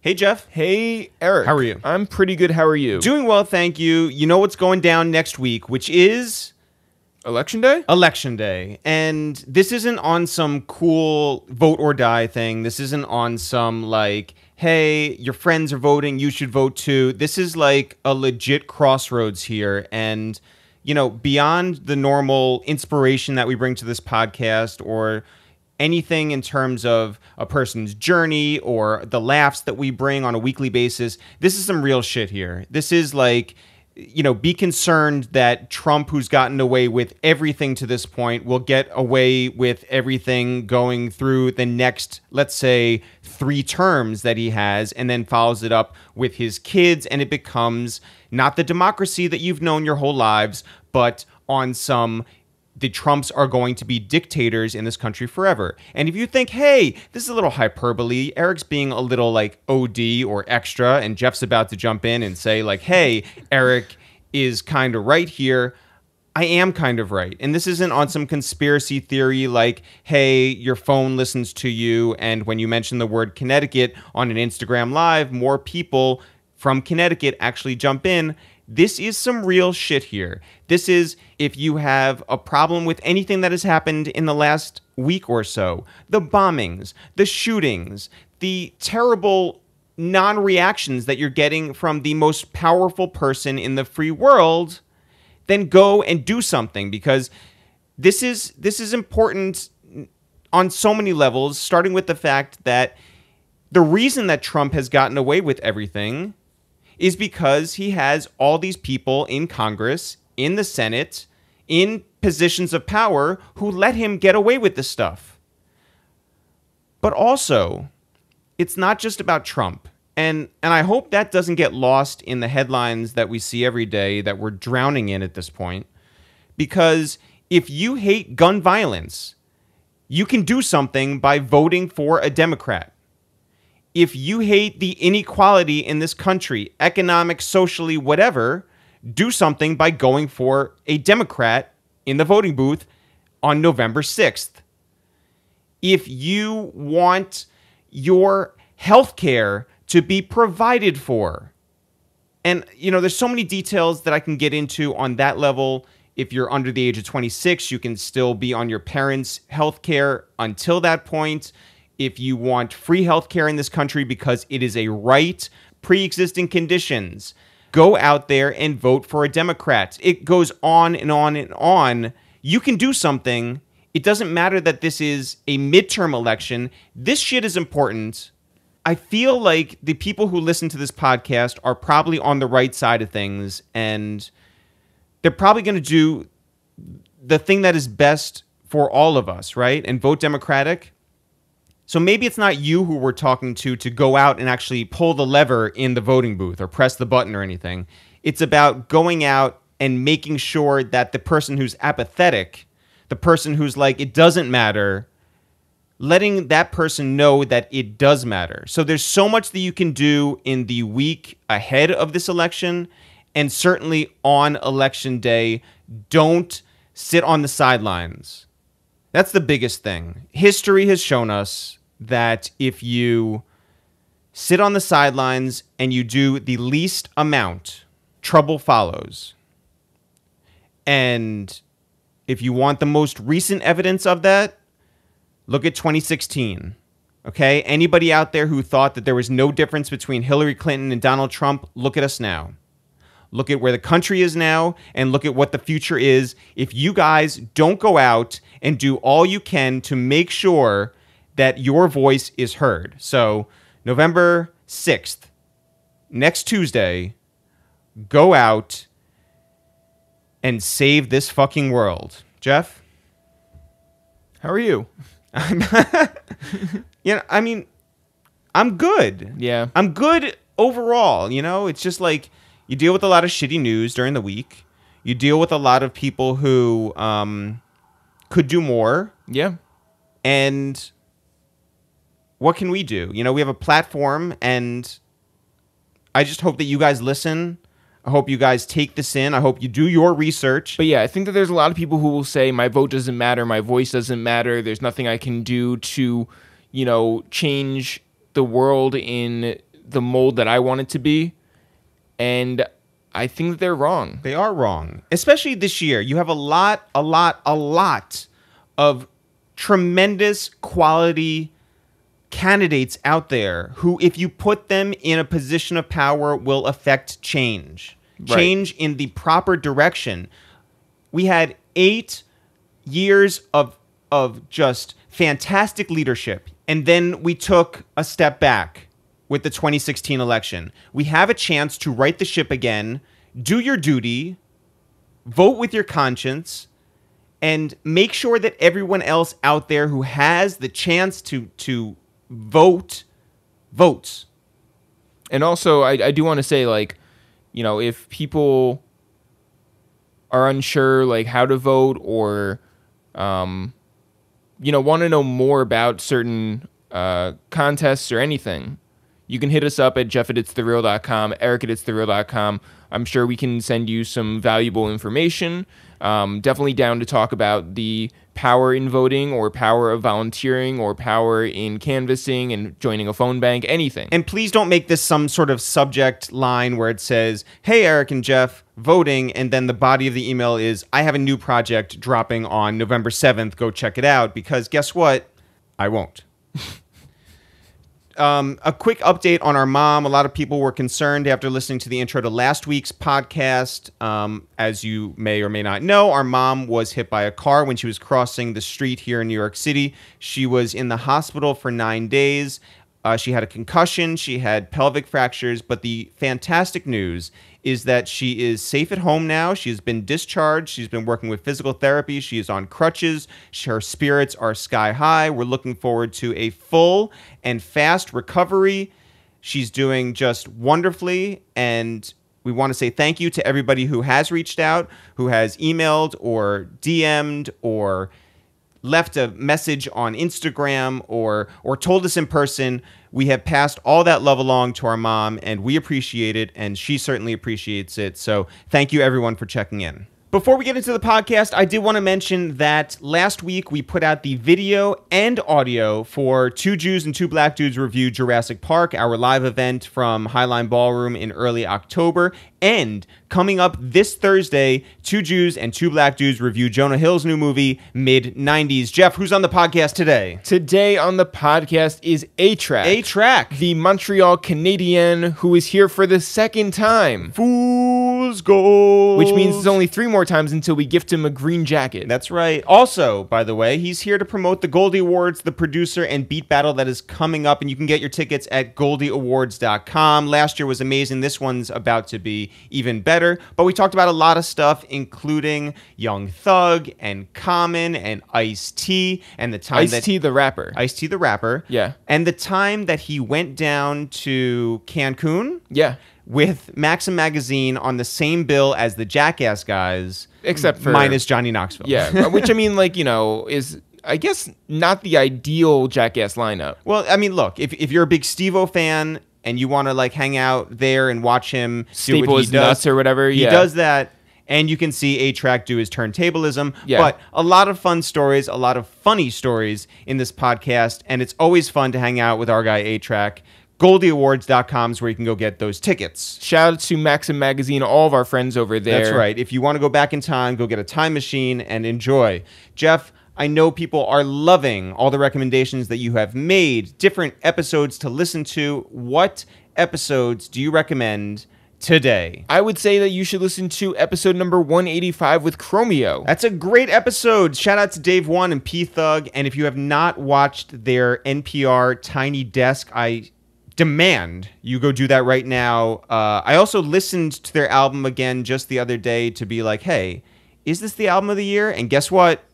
Hey, Jeff. Hey, Eric. How are you? I'm pretty good. How are you? Doing well, thank you. You know what's going down next week, which is Election Day? Election Day. And this isn't on some cool vote or die thing. This isn't on some like, hey, your friends are voting, you should vote too. This is like a legit crossroads here. And, you know, beyond the normal inspiration that we bring to this podcast or anything in terms of a person's journey or the laughs that we bring on a weekly basis, this is some real shit here. This is like, you know, be concerned that Trump, who's gotten away with everything to this point, will get away with everything going through the next, let's say, 3 terms that he has, and then follows it up with his kids, and it becomes not the democracy that you've known your whole lives, but on some the Trumps are going to be dictators in this country forever. And if you think, hey, this is a little hyperbole, Eric's being a little like OD or extra, and Jeff's about to jump in and say like, hey, Eric is kind of right here. I am kind of right. And this isn't on some conspiracy theory like, hey, your phone listens to you, and when you mention the word Connecticut on an Instagram Live, more people from Connecticut actually jump in. This is some real shit here. This is if you have a problem with anything that has happened in the last week or so, the bombings, the shootings, the terrible non-reactions that you're getting from the most powerful person in the free world, then go and do something, because this is important on so many levels, starting with the fact that the reason that Trump has gotten away with everything is because he has all these people in Congress, in the Senate, in positions of power who let him get away with this stuff. But also, it's not just about Trump. And I hope that doesn't get lost in the headlines that we see every day that we're drowning in at this point. Because if you hate gun violence, you can do something by voting for a Democrat. If you hate the inequality in this country, economic, socially, whatever, do something by going for a Democrat in the voting booth on November 6th. If you want your health care to be provided for, and, you know, there's so many details that I can get into on that level. If you're under the age of 26, you can still be on your parents' health care until that point. If you want free healthcare in this country because it is a right, pre-existing conditions, go out there and vote for a Democrat. It goes on and on and on. You can do something. It doesn't matter that this is a midterm election. This shit is important. I feel like the people who listen to this podcast are probably on the right side of things, and they're probably going to do the thing that is best for all of us, right? And vote Democratic. So maybe it's not you who we're talking to go out and actually pull the lever in the voting booth or press the button or anything. It's about going out and making sure that the person who's apathetic, the person who's like, it doesn't matter, letting that person know that it does matter. So there's so much that you can do in the week ahead of this election, and certainly on election day. Don't sit on the sidelines. That's the biggest thing. History has shown us that if you sit on the sidelines and you do the least amount, trouble follows. And if you want the most recent evidence of that, look at 2016. Okay? Anybody out there who thought that there was no difference between Hillary Clinton and Donald Trump, look at us now. Look at where the country is now, and look at what the future is if you guys don't go out and do all you can to make sure that your voice is heard. So November 6th, next Tuesday, go out and save this fucking world. Jeff? How are you? You know, I mean, I'm good. Yeah. I'm good overall, you know? It's just like you deal with a lot of shitty news during the week. You deal with a lot of people who could do more. Yeah. And what can we do? You know, we have a platform, and I just hope that you guys listen. I hope you guys take this in. I hope you do your research. But yeah, I think that there's a lot of people who will say my vote doesn't matter, my voice doesn't matter, there's nothing I can do to, you know, change the world in the mold that I want it to be. And I think that they're wrong. They are wrong, especially this year. You have a lot of tremendous quality candidates out there who, if you put them in a position of power, will affect change. Right. Change in the proper direction. We had 8 years of just fantastic leadership, and then we took a step back with the 2016 election. We have a chance to right the ship again, do your duty, vote with your conscience, and make sure that everyone else out there who has the chance to vote, votes. And also, I do want to say, like, you know, if people are unsure, like, how to vote or, you know, want to know more about certain contests or anything, you can hit us up at jeff@itsthereal.com, eric@itsthereal.com. I'm sure we can send you some valuable information. Definitely down to talk about the power in voting or power of volunteering or power in canvassing and joining a phone bank, anything. And please don't make this some sort of subject line where it says, hey, Eric and Jeff, voting, and then the body of the email is, I have a new project dropping on November 7th. Go check it out, because guess what? I won't. A quick update on our mom. A lot of people were concerned after listening to the intro to last week's podcast. As you may or may not know, our mom was hit by a car when she was crossing the street here in New York City. She was in the hospital for 9 days. She had a concussion. She had pelvic fractures. But the fantastic news is that she is safe at home now. She's been discharged. She's been working with physical therapy. She is on crutches. Her spirits are sky high. We're looking forward to a full and fast recovery. She's doing just wonderfully. And we want to say thank you to everybody who has reached out, who has emailed or DM'd or left a message on Instagram or told us in person. We have passed all that love along to our mom, and we appreciate it, and she certainly appreciates it. So thank you, everyone, for checking in. Before we get into the podcast, I did want to mention that last week we put out the video and audio for Two Jews and Two Black Dudes Review Jurassic Park, our live event from Highline Ballroom in early October. And coming up this Thursday, Two Jews and Two Black Dudes review Jonah Hill's new movie, Mid-90s. Jeff, who's on the podcast today? Today on the podcast is A-Trak. A-Trak. The Montreal Canadian who is here for the second time. Fool's Gold. Which means it's only 3 more times until we gift him a green jacket. That's right. Also, by the way, he's here to promote the Goldie Awards, the producer and beat battle that is coming up, and you can get your tickets at goldieawards.com. Last year was amazing. This one's about to be even better. But we talked about a lot of stuff, including Young Thug and Common and Ice-T and the time Ice-T the rapper. Ice-T the rapper. Yeah. And the time that he went down to Cancun. Yeah. With Maxim Magazine on the same bill as the Jackass guys. Except for... minus Johnny Knoxville. Yeah. Which, I mean, like, you know, is... I guess not the ideal Jackass lineup. Well, I mean, look, if you're a big Steve-O fan and you want to like hang out there and watch him staple his nuts or whatever, he does that, and you can see A-Trak do his turntablism. Yeah. But a lot of fun stories, a lot of funny stories in this podcast, and it's always fun to hang out with our guy A-Trak. GoldieAwards.com is where you can go get those tickets. Shout out to Maxim Magazine, all of our friends over there. That's right. If you want to go back in time, go get a time machine and enjoy. Jeff, I know people are loving all the recommendations that you have made, different episodes to listen to. What episodes do you recommend today? I would say that you should listen to episode number 185 with Chromeo. That's a great episode. Shout out to Dave One and P Thug. And if you have not watched their NPR Tiny Desk, I demand you go do that right now. I also listened to their album again just the other day to be like, hey, is this the album of the year? And guess what?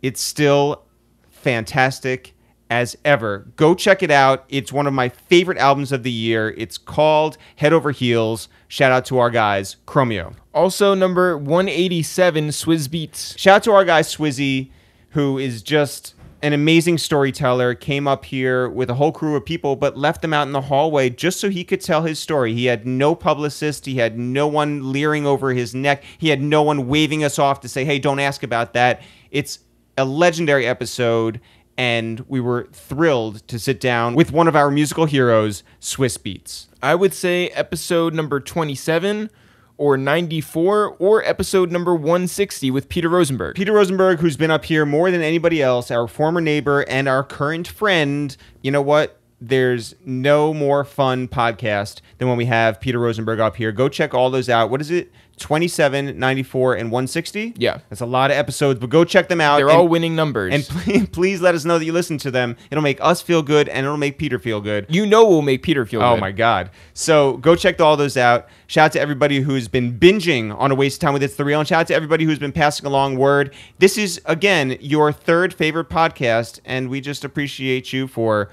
It's still fantastic as ever. Go check it out. It's one of my favorite albums of the year. It's called Head Over Heels. Shout out to our guys, Chromeo. Also, number 187, Swizz Beats. Shout out to our guy, Swizzy, who is just an amazing storyteller. Came up here with a whole crew of people, but left them out in the hallway just so he could tell his story. He had no publicist. He had no one leering over his neck. He had no one waving us off to say, hey, don't ask about that. It's a legendary episode, and we were thrilled to sit down with one of our musical heroes, Swiss Beats. I would say episode number 27 or 94 or episode number 160 with Peter Rosenberg. Peter Rosenberg, who's been up here more than anybody else, our former neighbor and our current friend. You know what? There's no more fun podcast than when we have Peter Rosenberg up here. Go check all those out. What is it? 27, 94, and 160? Yeah. That's a lot of episodes, but go check them out. They're all winning numbers. And please let us know that you listen to them. It'll make us feel good, and it'll make Peter feel good. You know we'll make Peter feel good. Oh, my God. So go check all those out. Shout out to everybody who's been binging on A Waste of Time with It's The Real, and shout out to everybody who's been passing along word. This is, again, your third favorite podcast, and we just appreciate you for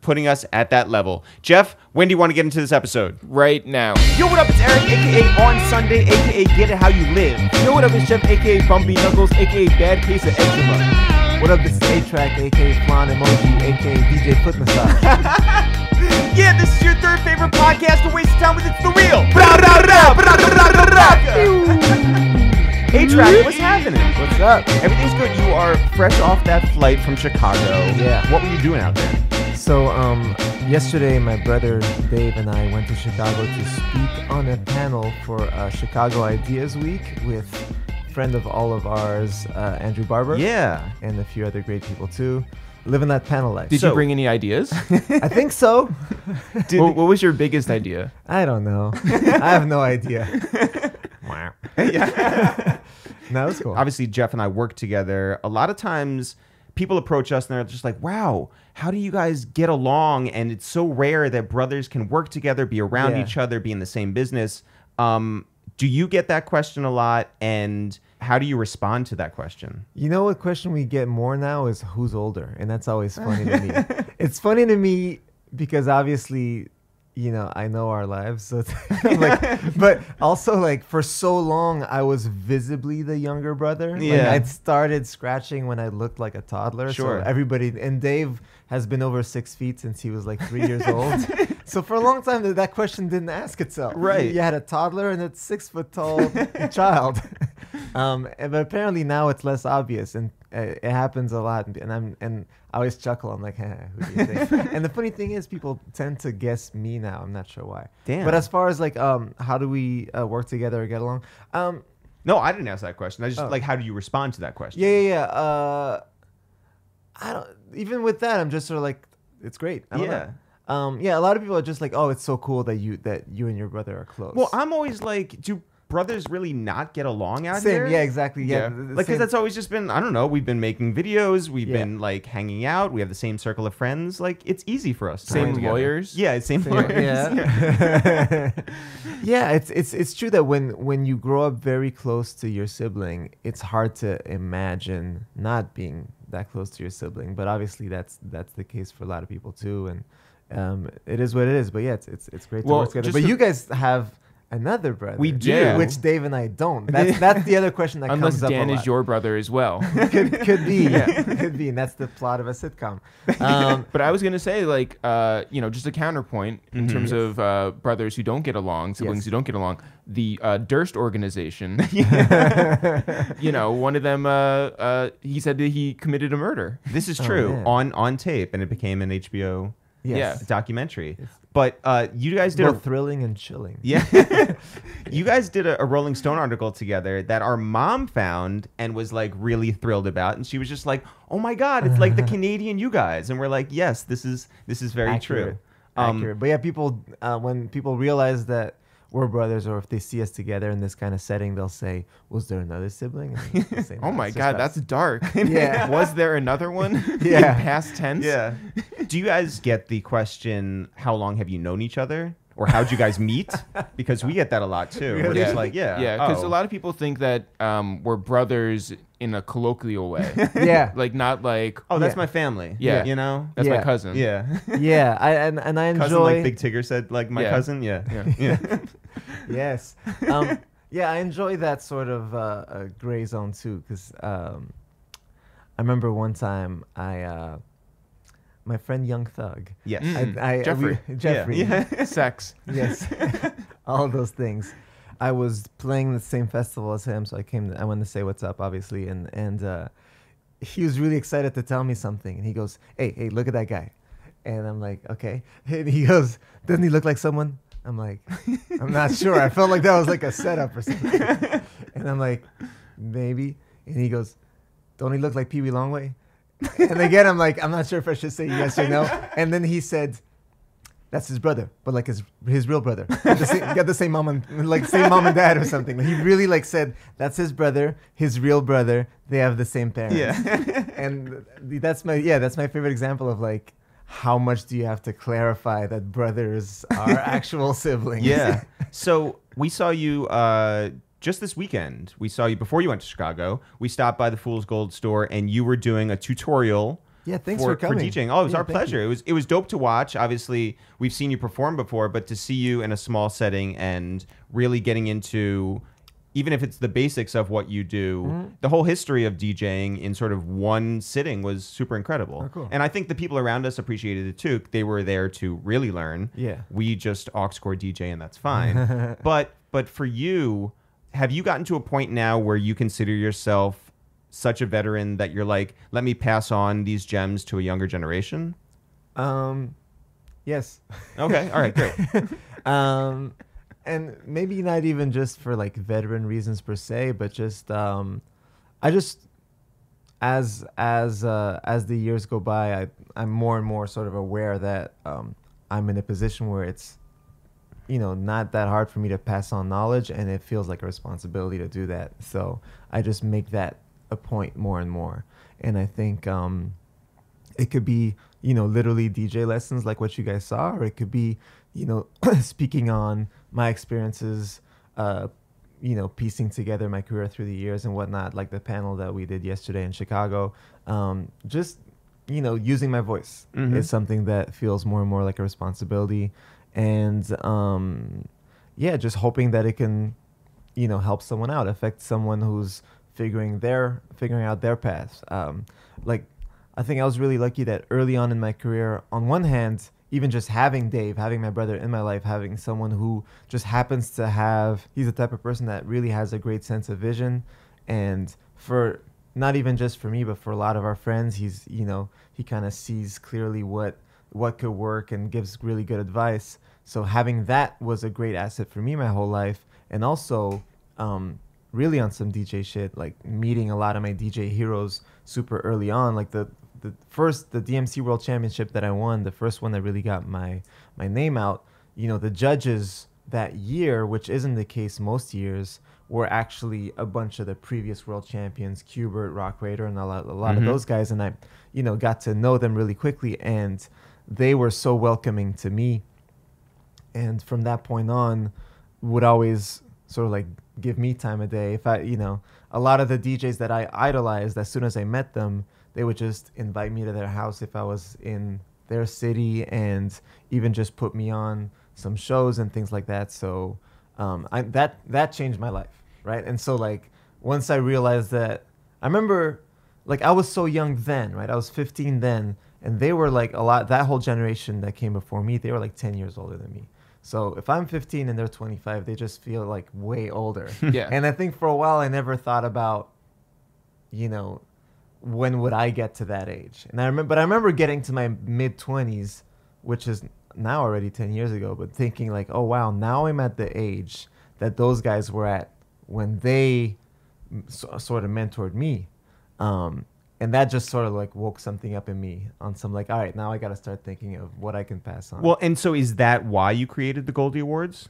putting us at that level. Jeff, when do you want to get into this episode? Right now. Yo, what up? It's Eric, a.k.a. On Sunday, a.k.a. Get It How You Live. Yo, what up? It's Jeff, a.k.a. Bumpy Knuckles, a.k.a. Bad Case of Eczema. What up? This is A-Trak, a.k.a. Flan Emoji, a.k.a. DJ Foot Massage. Yeah, this is your third favorite podcast, A Waste of Time with It's The Real. A-Trak, what's happening? What's up? Everything's good. You are fresh off that flight from Chicago. Yeah. What were you doing out there? So, yesterday my brother Dave and I went to Chicago to speak on a panel for Chicago Ideas Week with a friend of all of ours, Andrew Barber. Yeah. And a few other great people too. Living that panel life. Did you bring any ideas? I think so. What was your biggest idea? I don't know. I have no idea. Yeah. No, that's cool. Obviously, Jeff and I work together. A lot of times people approach us and they're just like, wow, how do you guys get along? And it's so rare that brothers can work together, be around each other, be in the same business. Do you get that question a lot? And how do you respond to that question? You know what question we get more now is who's older? And that's always funny to me. It's funny to me because obviously, you know, I know our lives. So it's like, but also like for so long, I was visibly the younger brother. Yeah. Like I'd started scratching when I looked like a toddler. Sure. So everybody, and Dave has been over 6 feet since he was like 3 years old. So for a long time, that question didn't ask itself. Right. You had a toddler and a 6 foot tall child. But apparently now it's less obvious, and it happens a lot. And I always chuckle. I'm like, who do you think? And the funny thing is, people tend to guess me now. I'm not sure why. Damn. But as far as like, how do we work together or get along? No, I didn't ask that question. I just like, how do you respond to that question? Yeah. I don't. Even with that, I'm just sort of like, it's great. I don't know. Yeah, a lot of people are just like, oh, it's so cool that you and your brother are close. Well, I'm always like, do brothers really not get along out Same, here? yeah, exactly. Yeah, Like, because that's always just been, I don't know, we've been making videos, we've Yeah. been like hanging out, we have the same circle of friends. Like, it's easy for us to Same work together. lawyers? Yeah, same lawyers. Yeah. Yeah, it's true that when you grow up very close to your sibling, it's hard to imagine not being that close to your sibling. But obviously that's the case for a lot of people too, and it is what it is. But yeah, it's great to Well, work together. just But to- you guys have another brother. We do. Yeah. Which Dave and I don't. That's the other question that Unless comes up a Dan lot. is your brother as well. could be, could be, and that's the plot of a sitcom. But I was gonna say, like, just a counterpoint in terms of brothers who don't get along, siblings Yes. who don't get along. The Durst organization, one of them, he said that he committed a murder. This is true man. on tape, and it became an HBO Yes. documentary. But you guys did Both thrilling and chilling. Yeah. You guys did a Rolling Stone article together that our mom found and was like really thrilled about. And she was just like, oh my God, it's like the Canadian you guys. And we're like, yes, this is very true. Accurate. But yeah, people, when people realize that we're brothers, or if they see us together in this kind of setting, they'll say, was there another sibling? And we'll say, Oh "No, my it's just God, us." that's dark. Yeah. Was there another one? Yeah. In past tense? Yeah. Do you guys get the question, how long have you known each other? Or how'd you guys meet? Because we get that a lot too. We're just like, Yeah, because a lot of people think that we're brothers in a colloquial way. Yeah. Like, not like, oh, that's Yeah. my family. Yeah. You know? that's my Yeah. cousin. Yeah. Yeah. I enjoy. Cousin, like Big Tigger said, like my Yeah. cousin. Yeah. Yeah. Yeah. Yes. Yeah, I enjoy that sort of gray zone too, because I remember one time my friend Young Thug. Yes. Jeffrey. Jeffrey. Yeah. Sex. Yes. All of those things. I was playing the same festival as him, so I wanted to say what's up, obviously, and he was really excited to tell me something, and he goes, hey, look at that guy. And I'm like, okay. And he goes, doesn't he look like someone? I'm like, I'm not sure. I felt like that was like a setup or something. And I'm like, maybe. And he goes, don't he look like Pee Wee Longway? And again, I'm like, I'm not sure if I should say yes or no. And then he said, that's his brother, but like his real brother. Got the same mom and dad or something. He really like said, that's his brother, his real brother. They have the same parents. Yeah. And that's my favorite example of like, how much do you have to clarify that brothers are actual siblings? Yeah. So we saw you just this weekend. We saw you before you went to Chicago. We stopped by the Fool's Gold store, and you were doing a tutorial. Yeah, thanks for coming. For DJing. Oh, it was our thank pleasure. you. It was dope to watch. Obviously, we've seen you perform before, but to see you in a small setting and really getting into, even if it's the basics of what you do, the whole history of DJing in sort of one sitting was super incredible. Oh, cool. And I think the people around us appreciated it too. They were there to really learn. Yeah. We just aux core DJ, and that's fine. but for you, have you gotten to a point now where you consider yourself such a veteran that you're like, let me pass on these gems to a younger generation? Yes. Okay. All right. Great. And maybe not even just for like veteran reasons per se, but just I just as the years go by, I'm more and more sort of aware that I'm in a position where it's, not that hard for me to pass on knowledge, and it feels like a responsibility to do that. So I just make that a point more and more. And I think it could be, literally DJ lessons like what you guys saw, or it could be, speaking on my experiences, piecing together my career through the years and whatnot, like the panel that we did yesterday in Chicago. Just, using my voice is something that feels more and more like a responsibility. And just hoping that it can, help someone out, affect someone who's figuring out their path. I think I was really lucky that early on in my career, on one hand, even just having Dave, having my brother in my life, having someone who just happens to he's the type of person that really has a great sense of vision. And for not even just for me, but for a lot of our friends, he kind of sees clearly what could work and gives really good advice. So having that was a great asset for me my whole life. And also, really on some DJ shit, like meeting a lot of my DJ heroes super early on, like the DMC World Championship that I won, the first one that really got my name out, the judges that year, which isn't the case most years, were actually a bunch of the previous world champions, Qbert, Rock Raider, and a lot of those guys. And I, got to know them really quickly, and they were so welcoming to me. And from that point on, would always sort of like give me time of day. If I, a lot of the DJs that I idolized, as soon as I met them, they would just invite me to their house if I was in their city, and even just put me on some shows and things like that. So that changed my life, right? And so like once I realized that, I remember like I was so young then, right? I was 15 then, and they were like that whole generation that came before me, they were like 10 years older than me. So if I'm 15 and they're 25, they just feel like way older. Yeah. And I think for a while I never thought about, when would I get to that age? And I remember getting to my mid 20s, which is now already 10 years ago, but thinking like, oh wow, now I'm at the age that those guys were at when they sort of mentored me. And that just sort of like woke something up in me on some like, all right, now I got to start thinking of what I can pass on. Well, and so is that why you created the Goldie Awards?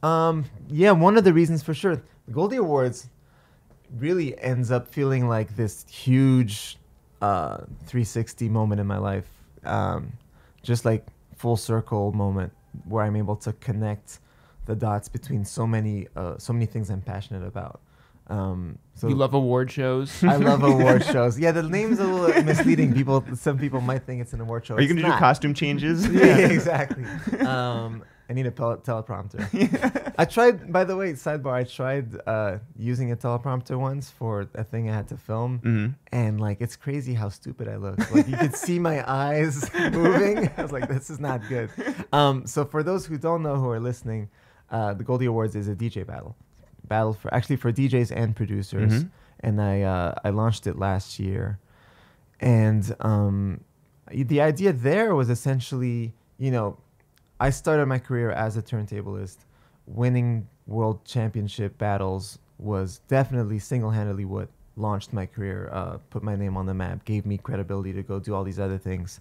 Yeah, one of the reasons for sure. The Goldie Awards really ends up feeling like this huge 360 moment in my life. Just like full circle moment where I'm able to connect the dots between so many things I'm passionate about. So You love award shows? I love award shows. Yeah, the name's a little misleading. Some people might think it's an award show. Are you going to do costume changes? Yeah, exactly. I need a teleprompter. Yeah. I tried, by the way, sidebar, I tried using a teleprompter once for a thing I had to film. And like, it's crazy how stupid I look. Like you could see my eyes moving. I was like, this is not good. So for those who don't know, who are listening, the Goldie Awards is a DJ battle for DJs and producers. And I launched it last year. And the idea there was essentially, I started my career as a turntablist. Winning world championship battles was definitely single-handedly what launched my career, put my name on the map, gave me credibility to go do all these other things.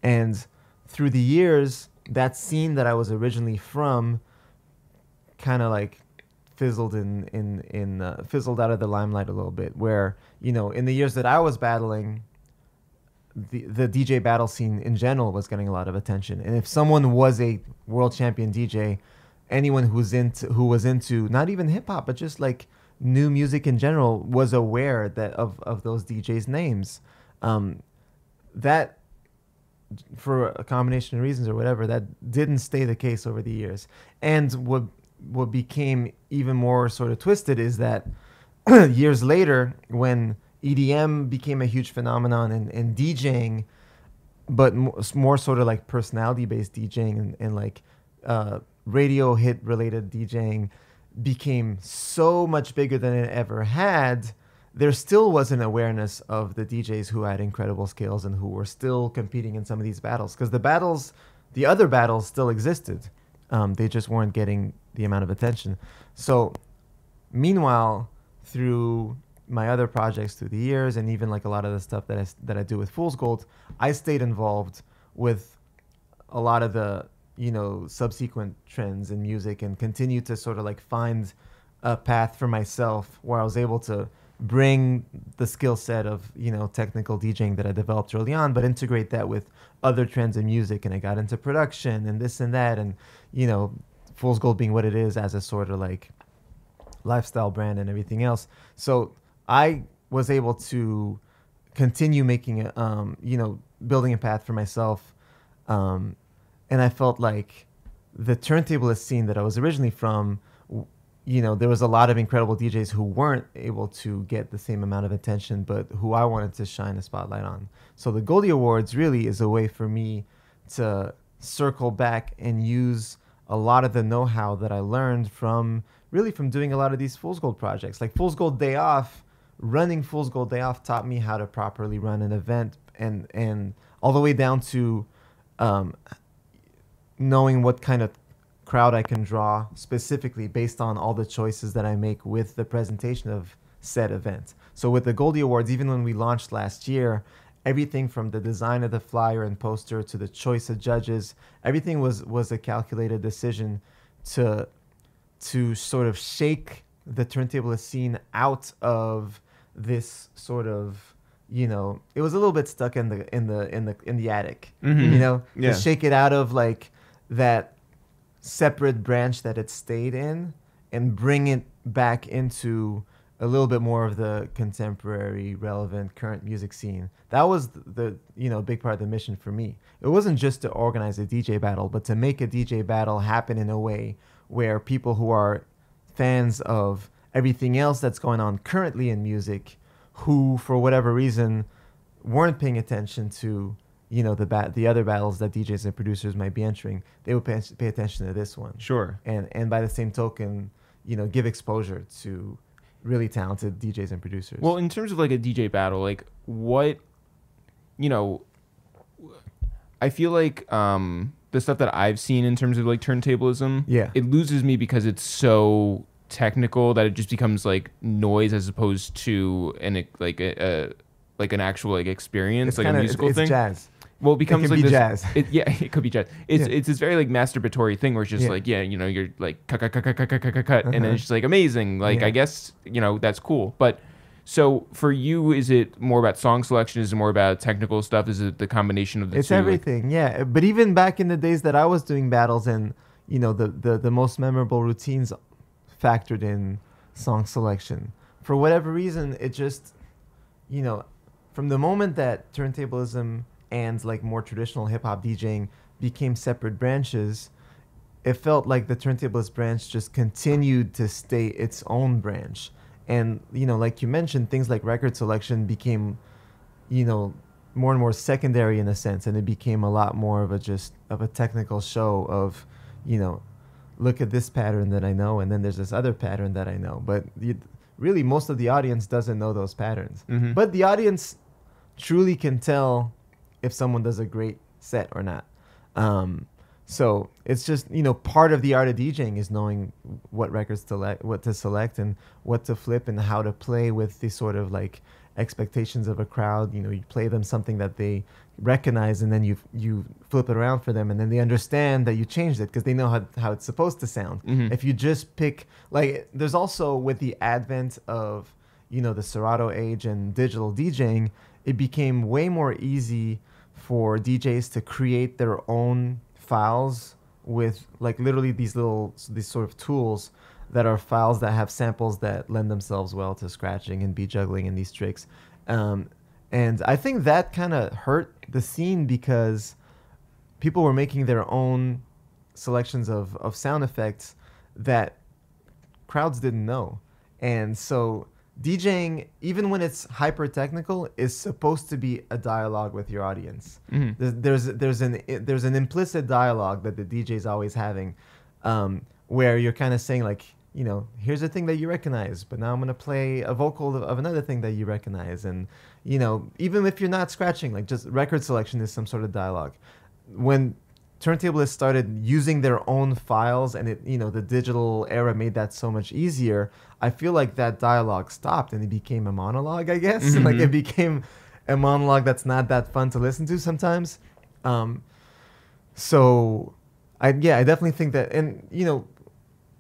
And through the years, that scene that I was originally from kind of like fizzled fizzled out of the limelight a little bit, where, in the years that I was battling, the DJ battle scene in general was getting a lot of attention. And if someone was a world champion DJ, anyone who was into not even hip hop, but just like new music in general, was aware that of those DJs' names. That, for a combination of reasons or whatever, that didn't stay the case over the years. And what became even more sort of twisted is that years later, when EDM became a huge phenomenon and DJing, but more sort of like personality-based DJing and like radio hit-related DJing became so much bigger than it ever had, there still was an awareness of the DJs who had incredible skills and who were still competing in some of these battles. Because the other battles still existed. They just weren't getting the amount of attention. So meanwhile, through my other projects through the years, and even like a lot of the stuff that I do with Fool's Gold, I stayed involved with a lot of the subsequent trends in music, and continued to sort of like find a path for myself where I was able to bring the skill set of technical DJing that I developed early on, but integrate that with other trends in music. And I got into production and this and that, and Fool's Gold being what it is as a sort of like lifestyle brand and everything else. So I was able to continue making it, building a path for myself. And I felt like the turntablist scene that I was originally from, there was a lot of incredible DJs who weren't able to get the same amount of attention, but who I wanted to shine a spotlight on. So the Goldie Awards really is a way for me to circle back and use a lot of the know-how that I learned from doing a lot of these Fool's Gold projects. Like Fool's Gold Day Off, running Fool's Gold Day Off taught me how to properly run an event, and all the way down to knowing what kind of crowd I can draw specifically based on all the choices that I make with the presentation of said event. So with the Goldie Awards, even when we launched last year, everything from the design of the flyer and poster to the choice of judges, everything was a calculated decision to sort of shake the turntablist scene out of this sort of, it was a little bit stuck in the attic, Mm-hmm. to shake it out of like that separate branch that it stayed in and bring it back into a little bit more of the contemporary, relevant, current music scene. That was the big part of the mission for me. It wasn't just to organize a DJ battle, but to make a DJ battle happen in a way where people who are fans of everything else that's going on currently in music, who for whatever reason weren't paying attention to the other battles that DJs and producers might be entering, they would pay attention to this one. Sure. And by the same token, give exposure to really talented DJs and producers. Well, in terms of like a DJ battle, like what, I feel like the stuff that I've seen in terms of like turntablism, it loses me because it's so technical that it just becomes like noise as opposed to an actual like experience, it's like a musical thing. It's jazz. Well, it becomes like this, jazz. It could be jazz. It's this very like masturbatory thing where it's just like, you're like cut, and then it's just like amazing. Like I guess that's cool. But so for you, is it more about song selection? Is it more about technical stuff? Is it the combination of the two? It's everything, yeah. But even back in the days that I was doing battles, and the most memorable routines factored in song selection. For whatever reason, it just from the moment that turntablism and like more traditional hip hop DJing became separate branches, it felt like the turntablist branch just continued to stay its own branch. And, like you mentioned, things like record selection became, more and more secondary in a sense. And it became a lot more of a technical show of, look at this pattern that I know, and then there's this other pattern that I know. But really, most of the audience doesn't know those patterns. Mm-hmm. But the audience truly can tell if someone does a great set or not. So it's just, part of the art of DJing is knowing what records what to select and what to flip and how to play with the sort of like expectations of a crowd. You play them something that they recognize, and then you flip it around for them, and then they understand that you changed it because they know how it's supposed to sound. If you just pick, like, there's also, with the advent of, the Serato age and digital DJing, it became way more easy for DJs to create their own files with like literally these sort of tools that are files that have samples that lend themselves well to scratching and beat juggling and these tricks. And I think that kind of hurt the scene because people were making their own selections of sound effects that crowds didn't know. And so DJing, even when it's hyper technical, is supposed to be a dialogue with your audience. There's an implicit dialogue that the DJ is always having, where you're kind of saying like, here's a thing that you recognize, but now I'm gonna play a vocal of another thing that you recognize, and even if you're not scratching, like just record selection is some sort of dialogue. When turntablists started using their own files, and the digital era made that so much easier, I feel like that dialogue stopped and it became a monologue, I guess. Like it became a monologue that's not that fun to listen to sometimes. So I definitely think that, and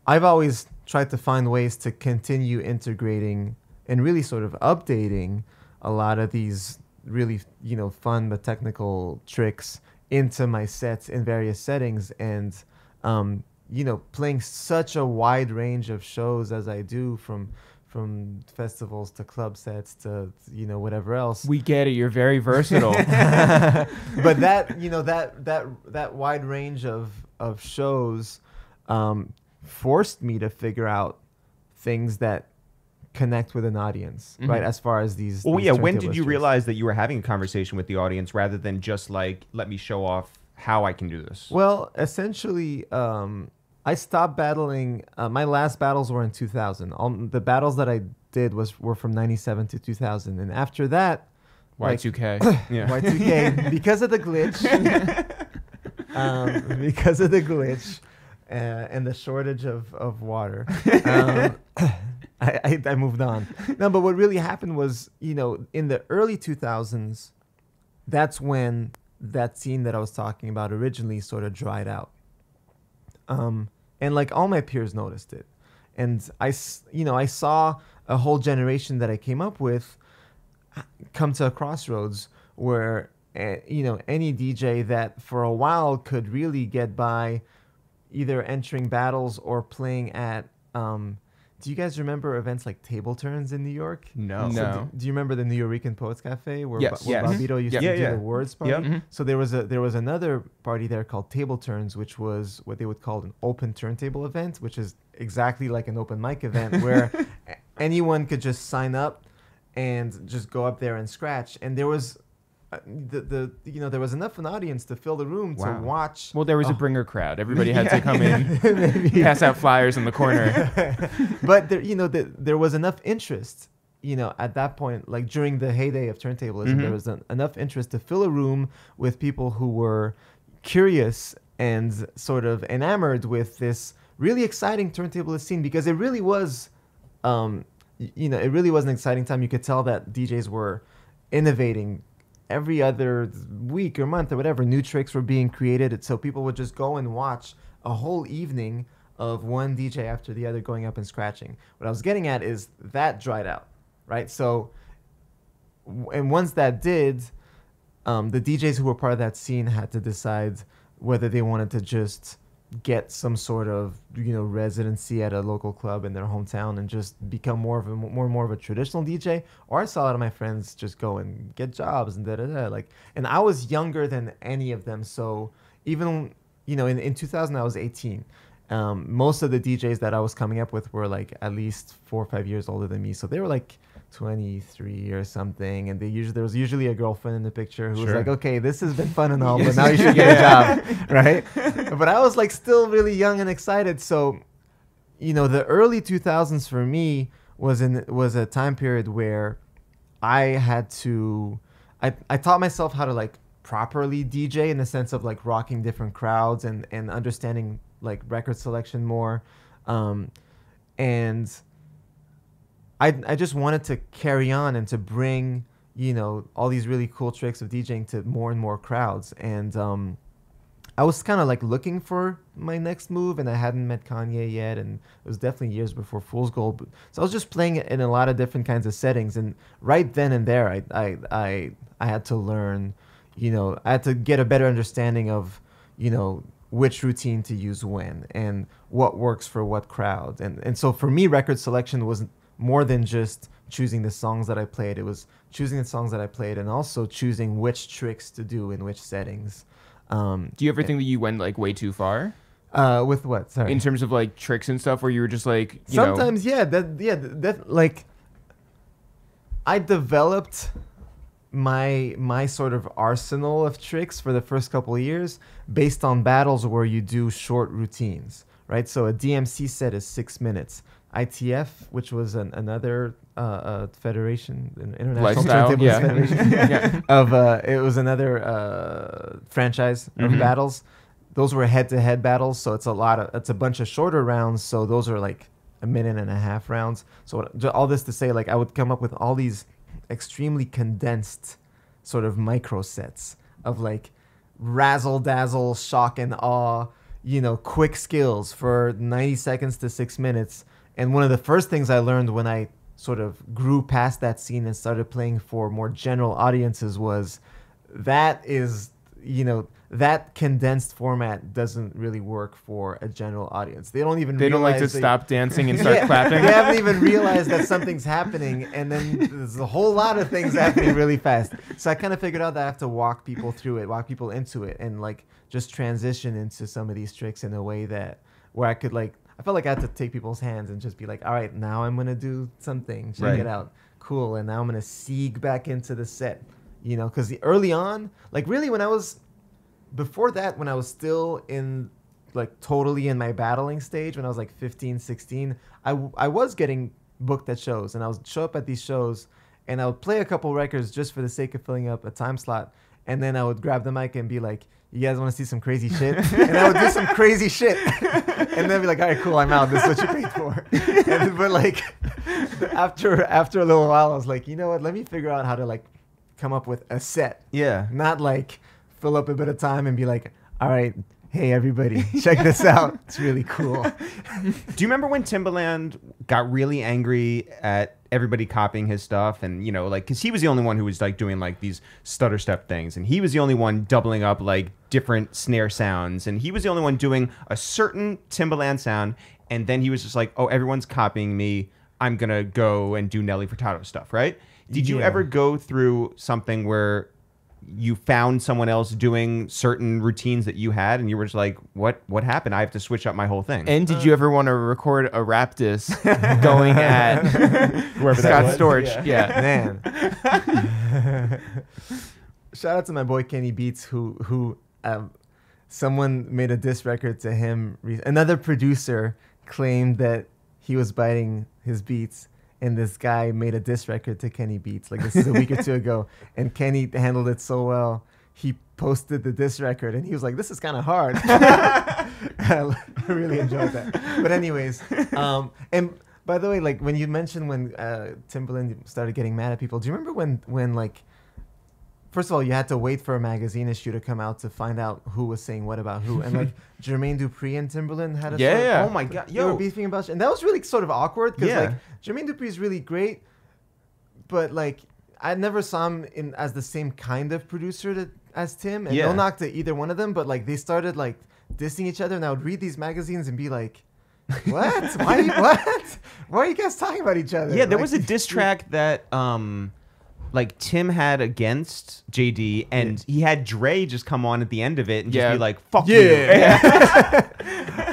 I've always tried to find ways to continue integrating and really sort of updating a lot of these really fun but technical tricks into my sets in various settings, and playing such a wide range of shows as I do, from festivals to club sets to whatever else. We get it. You're very versatile. But that wide range of shows forced me to figure out things that connect with an audience, right? As far as these. Well, these yeah. When turntable did you tricks. realize that you were having a conversation with the audience rather than just like, let me show off how I can do this? Well, essentially, I stopped battling. My last battles were in 2000. The battles that I did were from 97 to 2000, and after that, Y2K. Y2K, because of the glitch, and the shortage of water. I moved on. No, but what really happened was, in the early 2000s, that's when that scene that I was talking about originally sort of dried out. And like all my peers noticed it. And I saw a whole generation that I came up with come to a crossroads where, any DJ that for a while could really get by either entering battles or playing at, do you guys remember events like Table Turns in New York? No. No. Do you remember the New Yorican Poets Cafe where, Yes. where Yes. Bobito used to do the words party? Yep. Mhm. So there was another party there called Table Turns, which was what they would call an open turntable event, which is exactly like an open mic event where anyone could just sign up and just go up there and scratch. And there was there was enough an audience to fill the room to Wow. watch. Well, there was a bringer crowd. Everybody had to come in, pass out flyers in the corner. But there was enough interest, at that point, like during the heyday of turntablism, there was enough interest to fill a room with people who were curious and sort of enamored with this really exciting turntablist scene, because it really was, it really was an exciting time. You could tell that DJs were innovating every other week or month or whatever. New tricks were being created, so people would just go and watch a whole evening of one DJ after the other going up and scratching. What I was getting at is that dried out, right? So, and once that did, the DJs who were part of that scene had to decide whether they wanted to just get some sort of residency at a local club in their hometown and just become more and more of a traditional DJ, or I saw a lot of my friends just go and get jobs and like. And I was younger than any of them, so even in 2000 I was 18. Most of the DJs that I was coming up with were like at least 4 or 5 years older than me, so they were like 23 or something, and there was usually a girlfriend in the picture who was like, okay, this has been fun and all, but now you should get a job, right? But I was like still really young and excited. So the early 2000s for me was a time period where I had to I taught myself how to like properly DJ in the sense of like rocking different crowds and understanding like record selection more. And I just wanted to carry on and to bring, you know, all these really cool tricks of DJing to more and more crowds. And I was kind of like looking for my next move, and I hadn't met Kanye yet, and it was definitely years before Fool's Gold. So I was just playing it in a lot of different kinds of settings, and right then and there, I had to learn, you know, I had to get a better understanding of, you know, which routine to use when and what works for what crowd. And so for me, record selection was more than just choosing the songs that I played. It was choosing the songs that I played and also choosing which tricks to do in which settings. Do you ever think that you went like way too far? With what? Sorry. In terms of like tricks and stuff, where you were just like, you sometimes, yeah, that like I developed my sort of arsenal of tricks for the first couple of years based on battles where you do short routines, right? So a DMC set is 6 minutes. ITF, which was another federation, an international Lifestyle, turntables yeah. federation Yeah. of it was another franchise of battles. Those were head-to-head battles, so it's a bunch of shorter rounds. So those are like a minute and a half rounds. So all this to say, like I would come up with all these extremely condensed sort of micro sets of like razzle dazzle, shock and awe, you know, quick skills for 90 seconds to 6 minutes. And one of the first things I learned when I sort of grew past that scene and started playing for more general audiences was that is, you know, that condensed format doesn't really work for a general audience. They don't like to stop dancing and start clapping. They haven't even realized that something's happening, and then there's a whole lot of things happening really fast. So I kind of figured out that I have to walk people through it, walk people into it, and like just transition into some of these tricks in a way that where I could like, I felt like I had to take people's hands and just be like, all right, now I'm going to do something. Check it out. Cool. And now I'm going to seek back into the set, you know, because early on, like really before that, when I was still in like totally in my battling stage, when I was like 15, 16, I was getting booked at shows, and I would show up at these shows and I would play a couple records just for the sake of filling up a time slot. And then I would grab the mic and be like, you guys want to see some crazy shit? And I would do some crazy shit. And then be like, all right, cool, I'm out. This is what you paid for. But like after a little while, I was like, you know what? Let me figure out how to like come up with a set. Yeah. Not like fill up a bit of time and be like, all right, hey, everybody, check this out. It's really cool. Do you remember when Timbaland got really angry at everybody copying his stuff? And, you know, like, because he was the only one who was, like, doing, like, these stutter step things. And he was the only one doubling up, like, different snare sounds. And he was the only one doing a certain Timbaland sound. And then he was just like, oh, everyone's copying me. I'm going to go and do Nelly Furtado stuff, right? Did you ever go through something where you found someone else doing certain routines that you had, and you were just like, what happened? I have to switch up my whole thing. And did you ever want to record a rap disc going at whoever Scott that was? Storch? Yeah. Man. Shout out to my boy Kenny Beats, who someone made a diss record to him. Another producer claimed that he was biting his beats, and this guy made a diss record to Kenny Beats. Like, this is a week or two ago. And Kenny handled it so well. He posted the diss record, and he was like, this is kind of hard. I really enjoyed that. But anyways, and by the way, like, when you mentioned when Timbaland started getting mad at people, do you remember when like, first of all, you had to wait for a magazine issue to come out to find out who was saying what about who. And like Jermaine Dupri and Timbaland had a yeah. Oh my God. They were beefing about shit. And that was really sort of awkward because like Jermaine Dupri is really great, but like I never saw him as the same kind of producer as Tim. And no knock to either one of them, but like they started like dissing each other, and I would read these magazines and be like, what? What? Why are you guys talking about each other? Yeah, there was a diss track that like Tim had against JD, and he had Dre just come on at the end of it and just be like, fuck you.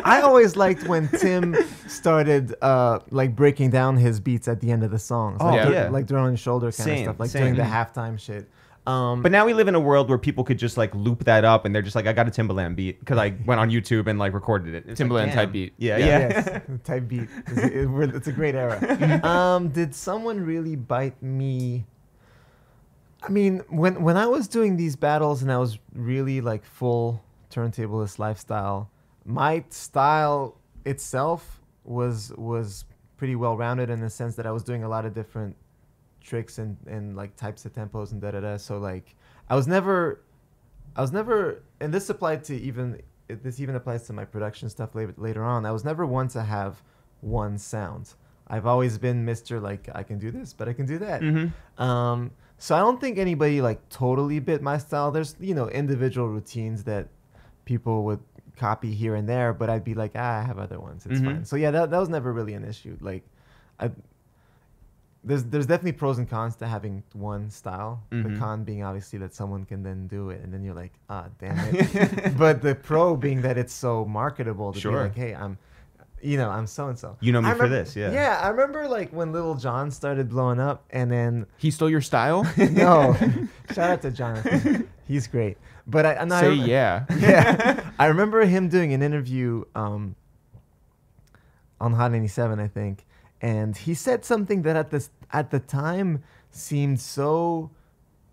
I always liked when Tim started like breaking down his beats at the end of the songs. Like throwing on his shoulder kind of stuff. Like doing the halftime shit. But now we live in a world where people could just like loop that up, and they're just like, I got a Timbaland beat because I went on YouTube and like recorded it. It's Timbaland like, type beat. Yes, type beat. It's a great era. Did someone really bite me? I mean, when I was doing these battles and I was really like full turntablist lifestyle, my style itself was pretty well rounded in the sense that I was doing a lot of different tricks and like types of tempos and da da da. So like I was never, and this applied to this even applies to my production stuff later on. I was never one to have one sound. I've always been Mr. like I can do this, but I can do that. So I don't think anybody like totally bit my style. There's individual routines that people would copy here and there, but I'd be like, I have other ones. It's fine. So yeah, that was never really an issue. Like, there's definitely pros and cons to having one style. The con being obviously that someone can then do it, and then you're like, damn it. But the pro being that it's so marketable to be like, hey, I'm so and so. You know me for this, yeah. Yeah, I remember like when Little John started blowing up, and then He stole your style? no, shout out to Jonathan, he's great. But yeah. Yeah, I remember him doing an interview on Hot 97, I think, and he said something that at the time seemed so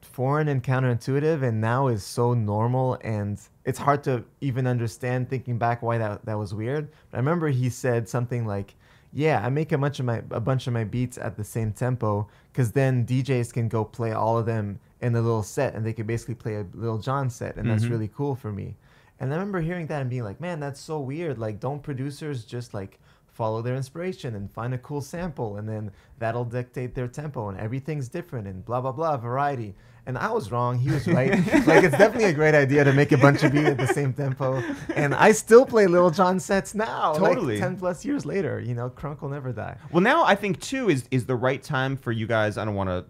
foreign and counterintuitive, and now is so normal, and it's hard to even understand thinking back why that was weird. But I remember he said something like, yeah, I make a bunch of my beats at the same tempo, because then DJs can go play all of them in a little set, and they could basically play a Little John set, and that's really cool for me. And I remember hearing that and being like, man, that's so weird. Like, don't producers just like follow their inspiration and find a cool sample, and then that'll dictate their tempo, and everything's different, and blah blah blah, variety. And I was wrong, he was right. Like, it's definitely a great idea to make a bunch of beats at the same tempo, and I still play Little John sets now, totally, like 10 plus years later. Crunk will never die. Well, now I think too is the right time for you guys. I don't want to,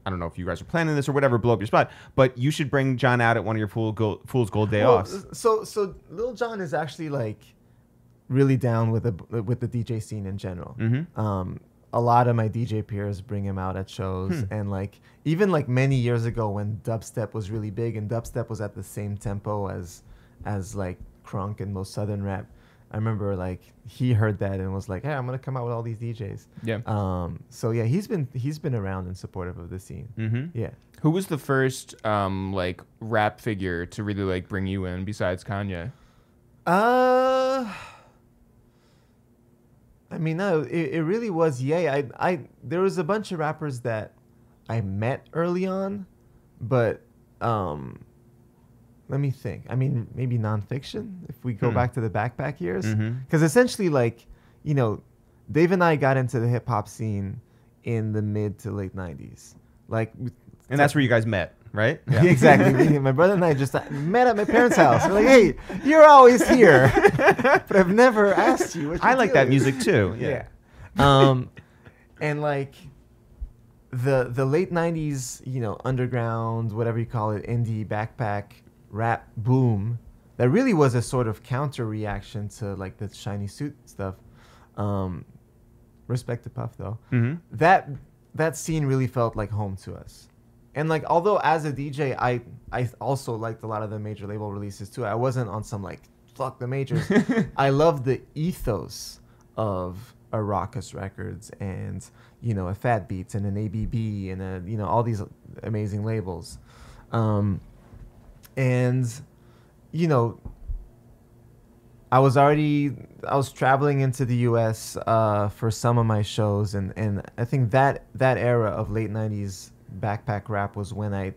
I don't know if you guys are planning this or whatever, blow up your spot, but you should bring John out at one of your Fool's Gold Day offs. So Little John is actually like really down with the DJ scene in general. A lot of my DJ peers bring him out at shows, and like even like many years ago when dubstep was really big, and dubstep was at the same tempo as like crunk and most southern rap. I remember like he heard that and was like, "Hey, I'm gonna come out with all these DJs." Yeah. So yeah, he's been around and supportive of the scene. Yeah. Who was the first like rap figure to really like bring you in besides Kanye? I mean, no, it really was Ye. There was a bunch of rappers that I met early on, but let me think. I mean, maybe nonfiction, if we go back to the backpack years. Because essentially, like, Dave and I got into the hip-hop scene in the mid to late 90s. Like, and that's where you guys met, right? Yeah. Exactly. My brother and I just met at my parents' house. We're like, hey, you're always here, but I've never asked you what you I like that music too. Yeah. And like the late 90s, underground, whatever you call it, indie backpack rap boom, that really was a sort of counter reaction to like the shiny suit stuff. Respect to Puff though. That scene really felt like home to us. And like, although as a DJ, I also liked a lot of the major label releases too. I wasn't on some like, fuck the majors. I loved the ethos of a Raucous Records and, a Fat Beats and an ABB and all these amazing labels. And, I was traveling into the US for some of my shows. And I think that era of late 90s backpack rap was when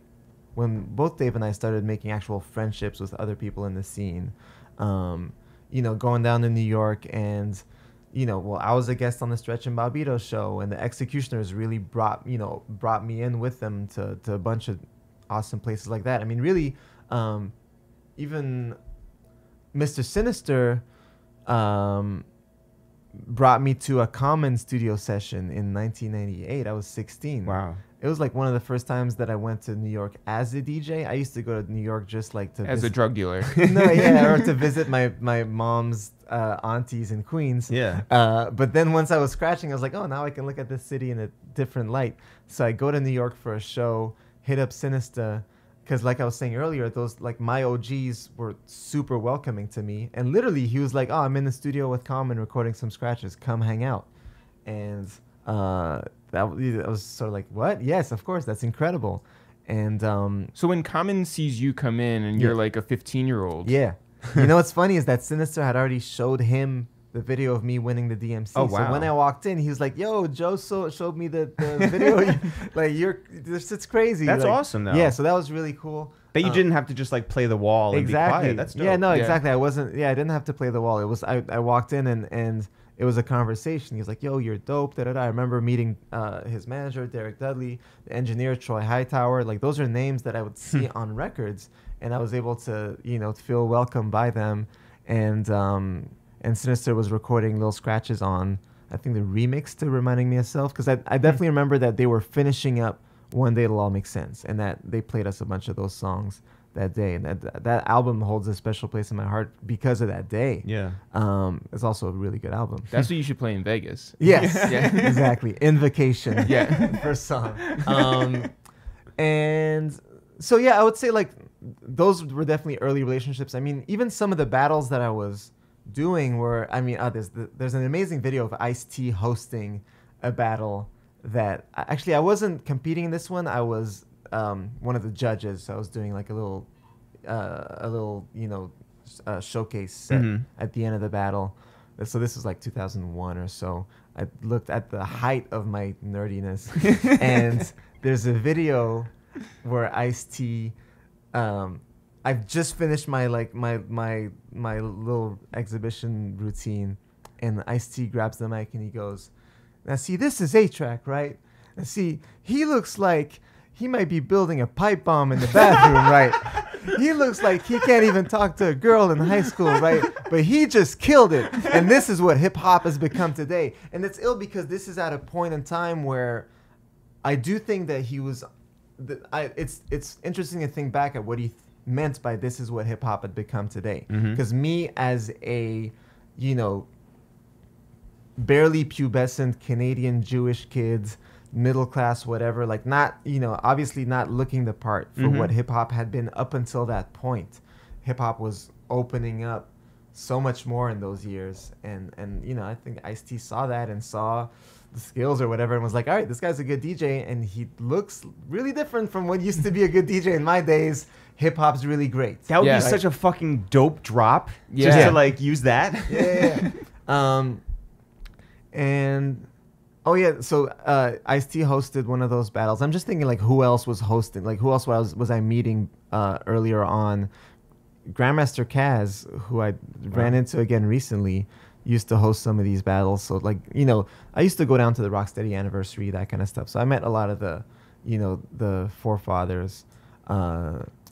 both Dave and I started making actual friendships with other people in the scene. Going down to New York and, I was a guest on the Stretch and Bobbito show, and the Executioners really brought me in with them to a bunch of awesome places like that. I mean, really, even Mr. Sinister brought me to a Common studio session in 1998. I was 16. Wow. It was like one of the first times that I went to New York as a DJ. I used to go to New York just like to as a drug dealer. or to visit my mom's aunties in Queens. Yeah. But then once I was scratching, I was like, oh, now I can look at this city in a different light. So I go to New York for a show, hit up Sinister, because like I was saying earlier, those like my OGs were super welcoming to me. And literally he was like, oh, I'm in the studio with Common recording some scratches. Come hang out. And that was sort of like, what? Yes, of course. That's incredible. And So when Common sees you come in and you're like a 15-year-old. yeah, you know what's funny is that Sinister had already showed him the video of me winning the DMC. Oh, wow. So when I walked in, he was like, "Yo, Joe showed me the video. Like it's crazy. That's like, awesome, though. Yeah, so that was really cool. That you didn't have to just like play the wall and Exactly. be quiet. That's dope. Yeah, no, Yeah. exactly. I didn't have to play the wall. It was I walked in and it was a conversation. He was like, "Yo, you're dope." Da, da, da. I remember meeting his manager, Derek Dudley, the engineer, Troy Hightower. Like those are names that I would see on records, and I was able to, feel welcome by them. And Sinister was recording little scratches on, I think, the remix to Reminding Me of Self, because I definitely remember that they were finishing up One Day It'll All Make Sense, and that they played us a bunch of those songs that day, and that album holds a special place in my heart because of that day. Yeah. It's also a really good album. That's what you should play in Vegas. Yes, Yeah. exactly. Invocation. Yeah. First song. And so, yeah, I would say like those were definitely early relationships. I mean, even some of the battles that I was doing were, there's an amazing video of Ice-T hosting a battle that actually I wasn't competing in this one. I was one of the judges. So I was doing like a little showcase set at the end of the battle. So this was like 2001 or so. I looked at the height of my nerdiness, and there's a video where Ice-T, I've just finished my little exhibition routine, and Ice-T grabs the mic and he goes, "Now see, this is A-Trak, right? Now see, he looks like he might be building a pipe bomb in the bathroom, right? He looks like he can't even talk to a girl in high school, right? But he just killed it. And this is what hip hop has become today." And it's ill because this is at a point in time where I do think that he was. It's interesting to think back at what he meant by "this is what hip hop had become today." Because me as a, barely pubescent Canadian Jewish kid, middle class, whatever, like not, obviously not looking the part for what hip hop had been up until that point. Hip hop was opening up so much more in those years, and I think Ice-T saw that and saw the skills or whatever and was like, all right, this guy's a good DJ, and he looks really different from what used to be a good DJ in my days. Hip hop's really great. That would Yeah. be such a fucking dope drop. Yeah. Just to like use that. Yeah. And oh yeah, so Ice-T hosted one of those battles. I'm just thinking like who else was hosting? Like who else was I meeting earlier on? Grandmaster Kaz, who I ran into again recently, used to host some of these battles. So like, I used to go down to the Rocksteady anniversary, that kind of stuff. So I met a lot of the, the forefathers.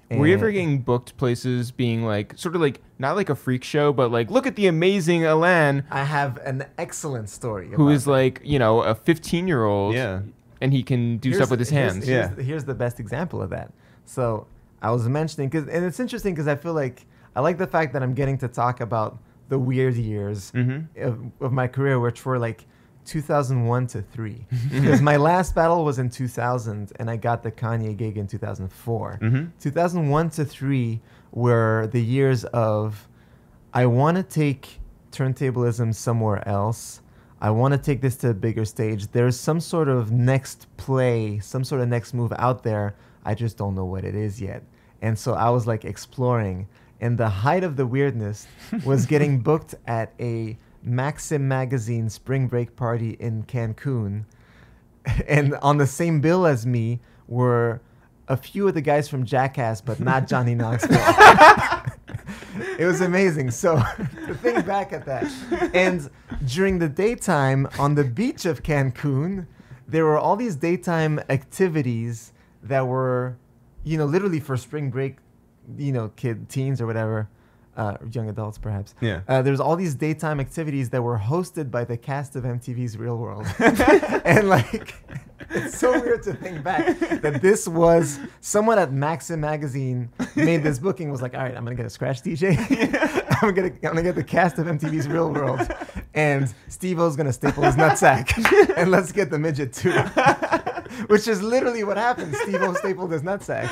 Were you ever getting booked places being like, sort of like, not like a freak show, but like, look at the amazing Alan, I have an excellent story. who about is that. like, a 15-year-old, Yeah. and he can do stuff with his hands. Here's the best example of that. So I was mentioning, and it's interesting because I feel like I like the fact that I'm getting to talk about the weird years of my career, which were like 2001 to 3. Because my last battle was in 2000, and I got the Kanye gig in 2004. 2001 to 3 were the years of, I want to take turntablism somewhere else. I want to take this to a bigger stage. There's some sort of next play, some sort of next move out there. I just don't know what it is yet. And so I was like exploring. And the height of the weirdness was getting booked at a Maxim magazine spring break party in Cancun. And on the same bill as me were a few of the guys from Jackass, but not Johnny Knoxville. It was amazing. So to think back at that. And during the daytime on the beach of Cancun, there were all these daytime activities that were, literally for spring break, teens or whatever, young adults perhaps. Yeah. There's all these daytime activities that were hosted by the cast of MTV's Real World. And like, it's so weird to think back that this was someone at Maxim magazine made this booking, was like, all right, I'm gonna get a scratch DJ. I'm gonna get the cast of MTV's Real World, and Steve-O's gonna staple his nutsack, and let's get the midget too. Which is literally what happened. Steve-O stapled his nutsack.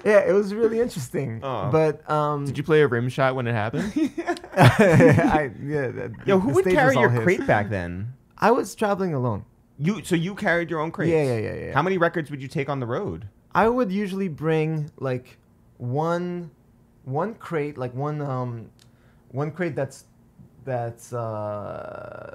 Yeah, it was really interesting. Oh. But Did you play a rim shot when it happened? Yo, who would carry your crate back then? I was traveling alone. So you carried your own crates? Yeah. How many records would you take on the road? I would usually bring like one crate, like one crate that's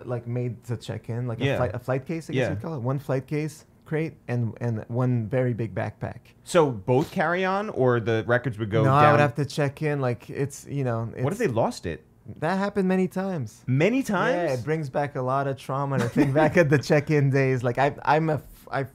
like made to check in, like a flight case, I guess you'd call it. One flight case crate and one very big backpack. So both carry on, or the records would go No, down? I would have to check in. Like it's what if they lost it? That happened many times. Many times? Yeah, it brings back a lot of trauma. And I think back at the check-in days, like I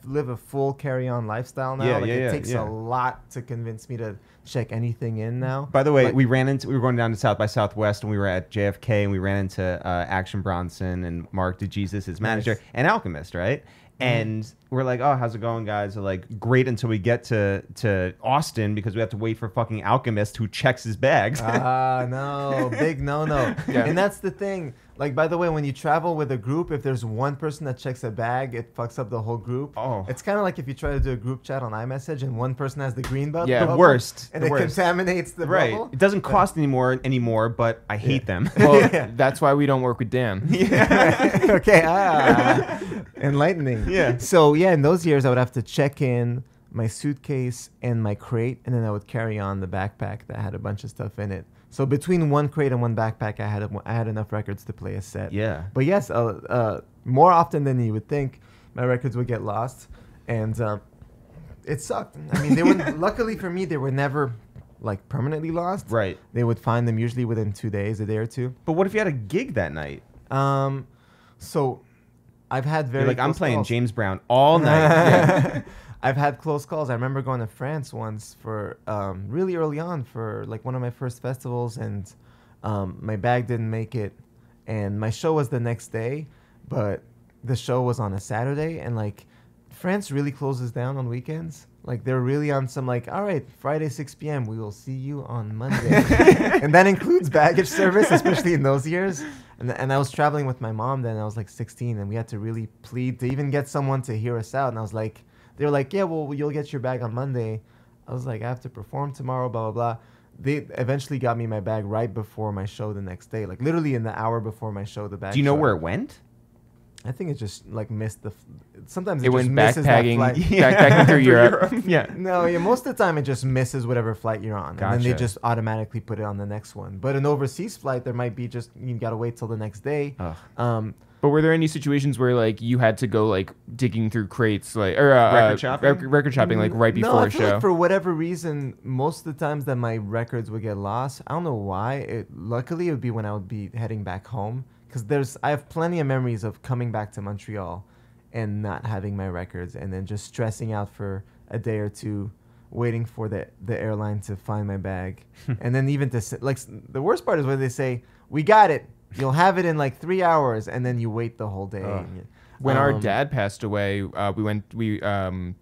live a full carry-on lifestyle now. It takes a lot to convince me to check anything in now. By the way, we were going down to South by Southwest, and we were at JFK, and we ran into Action Bronson and Mark DeJesus, his manager, and Alchemist, right? And we're like, oh, how's it going, guys? We're like, great until we get to Austin, because we have to wait for fucking Alchemist who checks his bags. No. Big no. Yeah. And that's the thing. Like, by the way, when you travel with a group, if there's one person that checks a bag, it fucks up the whole group. Oh. It's kind of like if you try to do a group chat on iMessage and one person has the green button. Yeah, the worst. And it contaminates the bubble. It doesn't cost anymore, but I hate them. Well, that's why we don't work with Dan. Okay. Enlightening. Yeah. So, in those years, I would have to check in my suitcase and my crate, and then I would carry on the backpack that had a bunch of stuff in it. So between one crate and one backpack, I had enough records to play a set. Yeah. But yes, more often than you would think, my records would get lost, and it sucked. I mean, they were luckily for me, they were never like permanently lost. Right. They would find them usually within 2 days, a day or two. But what if you had a gig that night? So I've had very You're like, I'm playing calls. James Brown all night. I've had close calls. I remember going to France once for really early on for like one of my first festivals, and my bag didn't make it, and my show was the next day, but the show was on a Saturday, and like France really closes down on weekends. Like they're really on some like, all right, Friday 6 p.m. we will see you on Monday, and that includes baggage service, especially in those years. And I was traveling with my mom then. I was like 16, and we had to really plead to even get someone to hear us out. And I was like, they were like, yeah, well, you'll get your bag on Monday. I was like, I have to perform tomorrow, blah, blah, blah. They eventually got me my bag right before my show the next day. Like literally in the hour before my show, the bag. Do you know showed where up. it went? I think it just like missed sometimes It just went misses that backpacking, flight. backpacking through Europe. Yeah. No, most of the time it just misses whatever flight you're on. And then they Gotcha. just automatically put it on the next one. But an overseas flight, there might be just, you got to wait till the next day. Ugh. But were there any situations where like you had to go like digging through crates, like or Record shopping? record shopping, like right before no, I a feel show? like for whatever reason, most of the times that my records would get lost, I don't know why. Luckily, it would be when I would be heading back home, because I have plenty of memories of coming back to Montreal and not having my records, and then just stressing out for a day or two, waiting for the airline to find my bag, and then even the worst part is when they say, "We got it. You'll have it in like 3 hours," and then you wait the whole day. When our dad passed away, they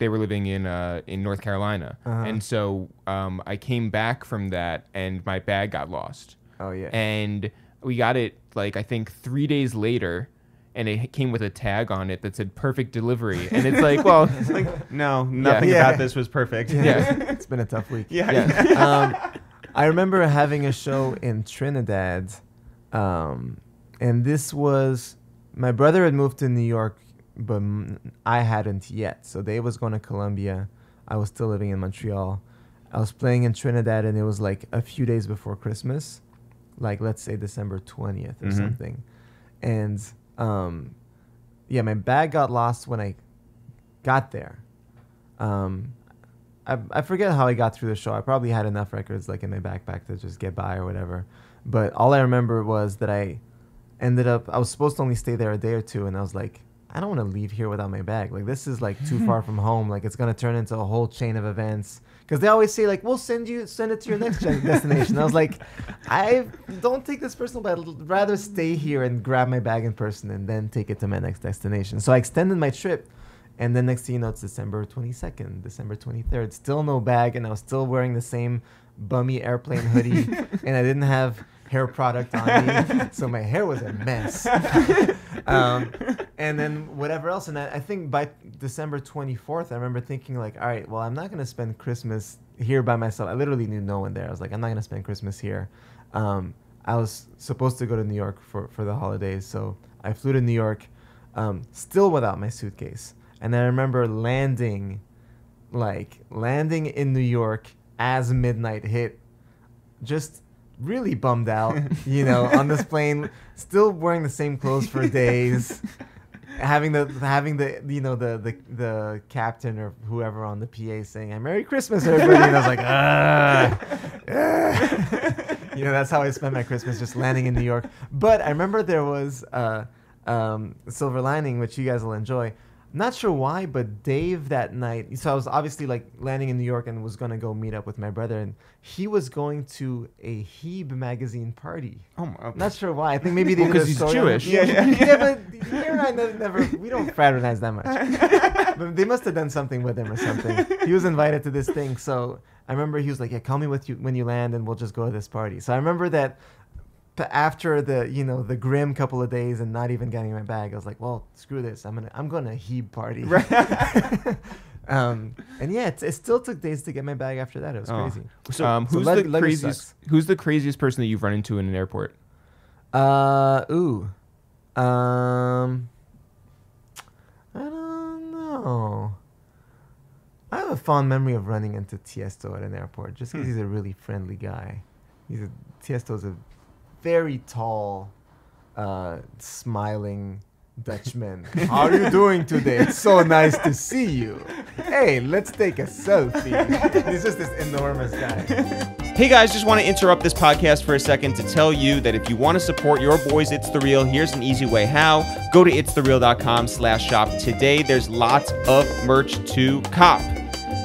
were living in North Carolina, and so I came back from that, and my bag got lost. Oh yeah. And we got it like I think 3 days later, and it came with a tag on it that said "perfect delivery," and it's like, well, No, nothing Yeah. about this was perfect. Yeah. It's been a tough week. Yeah. I remember having a show in Trinidad, and this was, my brother had moved to New York, but I hadn't yet. So Dave was going to Colombia. I was still living in Montreal. I was playing in Trinidad, and it was like a few days before Christmas, like let's say December 20th or something. And my bag got lost when I got there. I forget how I got through the show. I probably had enough records like in my backpack to just get by or whatever. But all I remember was that I was supposed to only stay there a day or two, and I was like, I don't want to leave here without my bag. Like, this is like too far from home. Like, it's going to turn into a whole chain of events. Because they always say, like, we'll send it to your next destination. I was like, I don't take this personal, but I'd rather stay here and grab my bag in person and then take it to my next destination. So I extended my trip. And then next thing you know, it's December 22nd, December 23rd. Still no bag, and I was still wearing the same bummy airplane hoodie, and I didn't have hair product on me, so my hair was a mess. And then whatever else, and I think by December 24th, I remember thinking like, all right, well, I'm not going to spend Christmas here by myself. I literally knew no one there. I was like, I'm not going to spend Christmas here. I was supposed to go to New York for the holidays, so I flew to New York. still without my suitcase. And I remember landing in New York as midnight hit, just really bummed out, on this plane, still wearing the same clothes for days, having the captain or whoever on the PA saying, "Merry Christmas, everybody," and I was like, that's how I spent my Christmas, just landing in New York. But I remember there was silver lining, which you guys will enjoy. Not sure why, but Dave that night, so I was obviously landing in New York and was going to go meet up with my brother, and he was going to a Hebe magazine party. Oh, okay. Not sure why. I think maybe they because he's Jewish. Yeah, but here I never, we don't fraternize that much. But they must have done something with him or something. He was invited to this thing, so I remember he was like, "Yeah, call me with you when you land, and we'll just go to this party." So I remember that. After the grim couple of days and not even getting my bag, I was like, well, screw this. I'm gonna Hebe party. Right. And yeah, it still took days to get my bag after that. It was crazy. So who's the craziest person that you've run into in an airport? I don't know. I have a fond memory of running into Tiesto at an airport just because he's a really friendly guy. Tiesto's a very tall, smiling Dutchman. How are you doing today? It's so nice to see you. Hey, let's take a selfie. He's just this enormous guy. Hey guys, just want to interrupt this podcast for a second to tell you that if you want to support your boys It's The Real, here's an easy way how. Go to itsthereal.com/shop today. There's lots of merch to cop.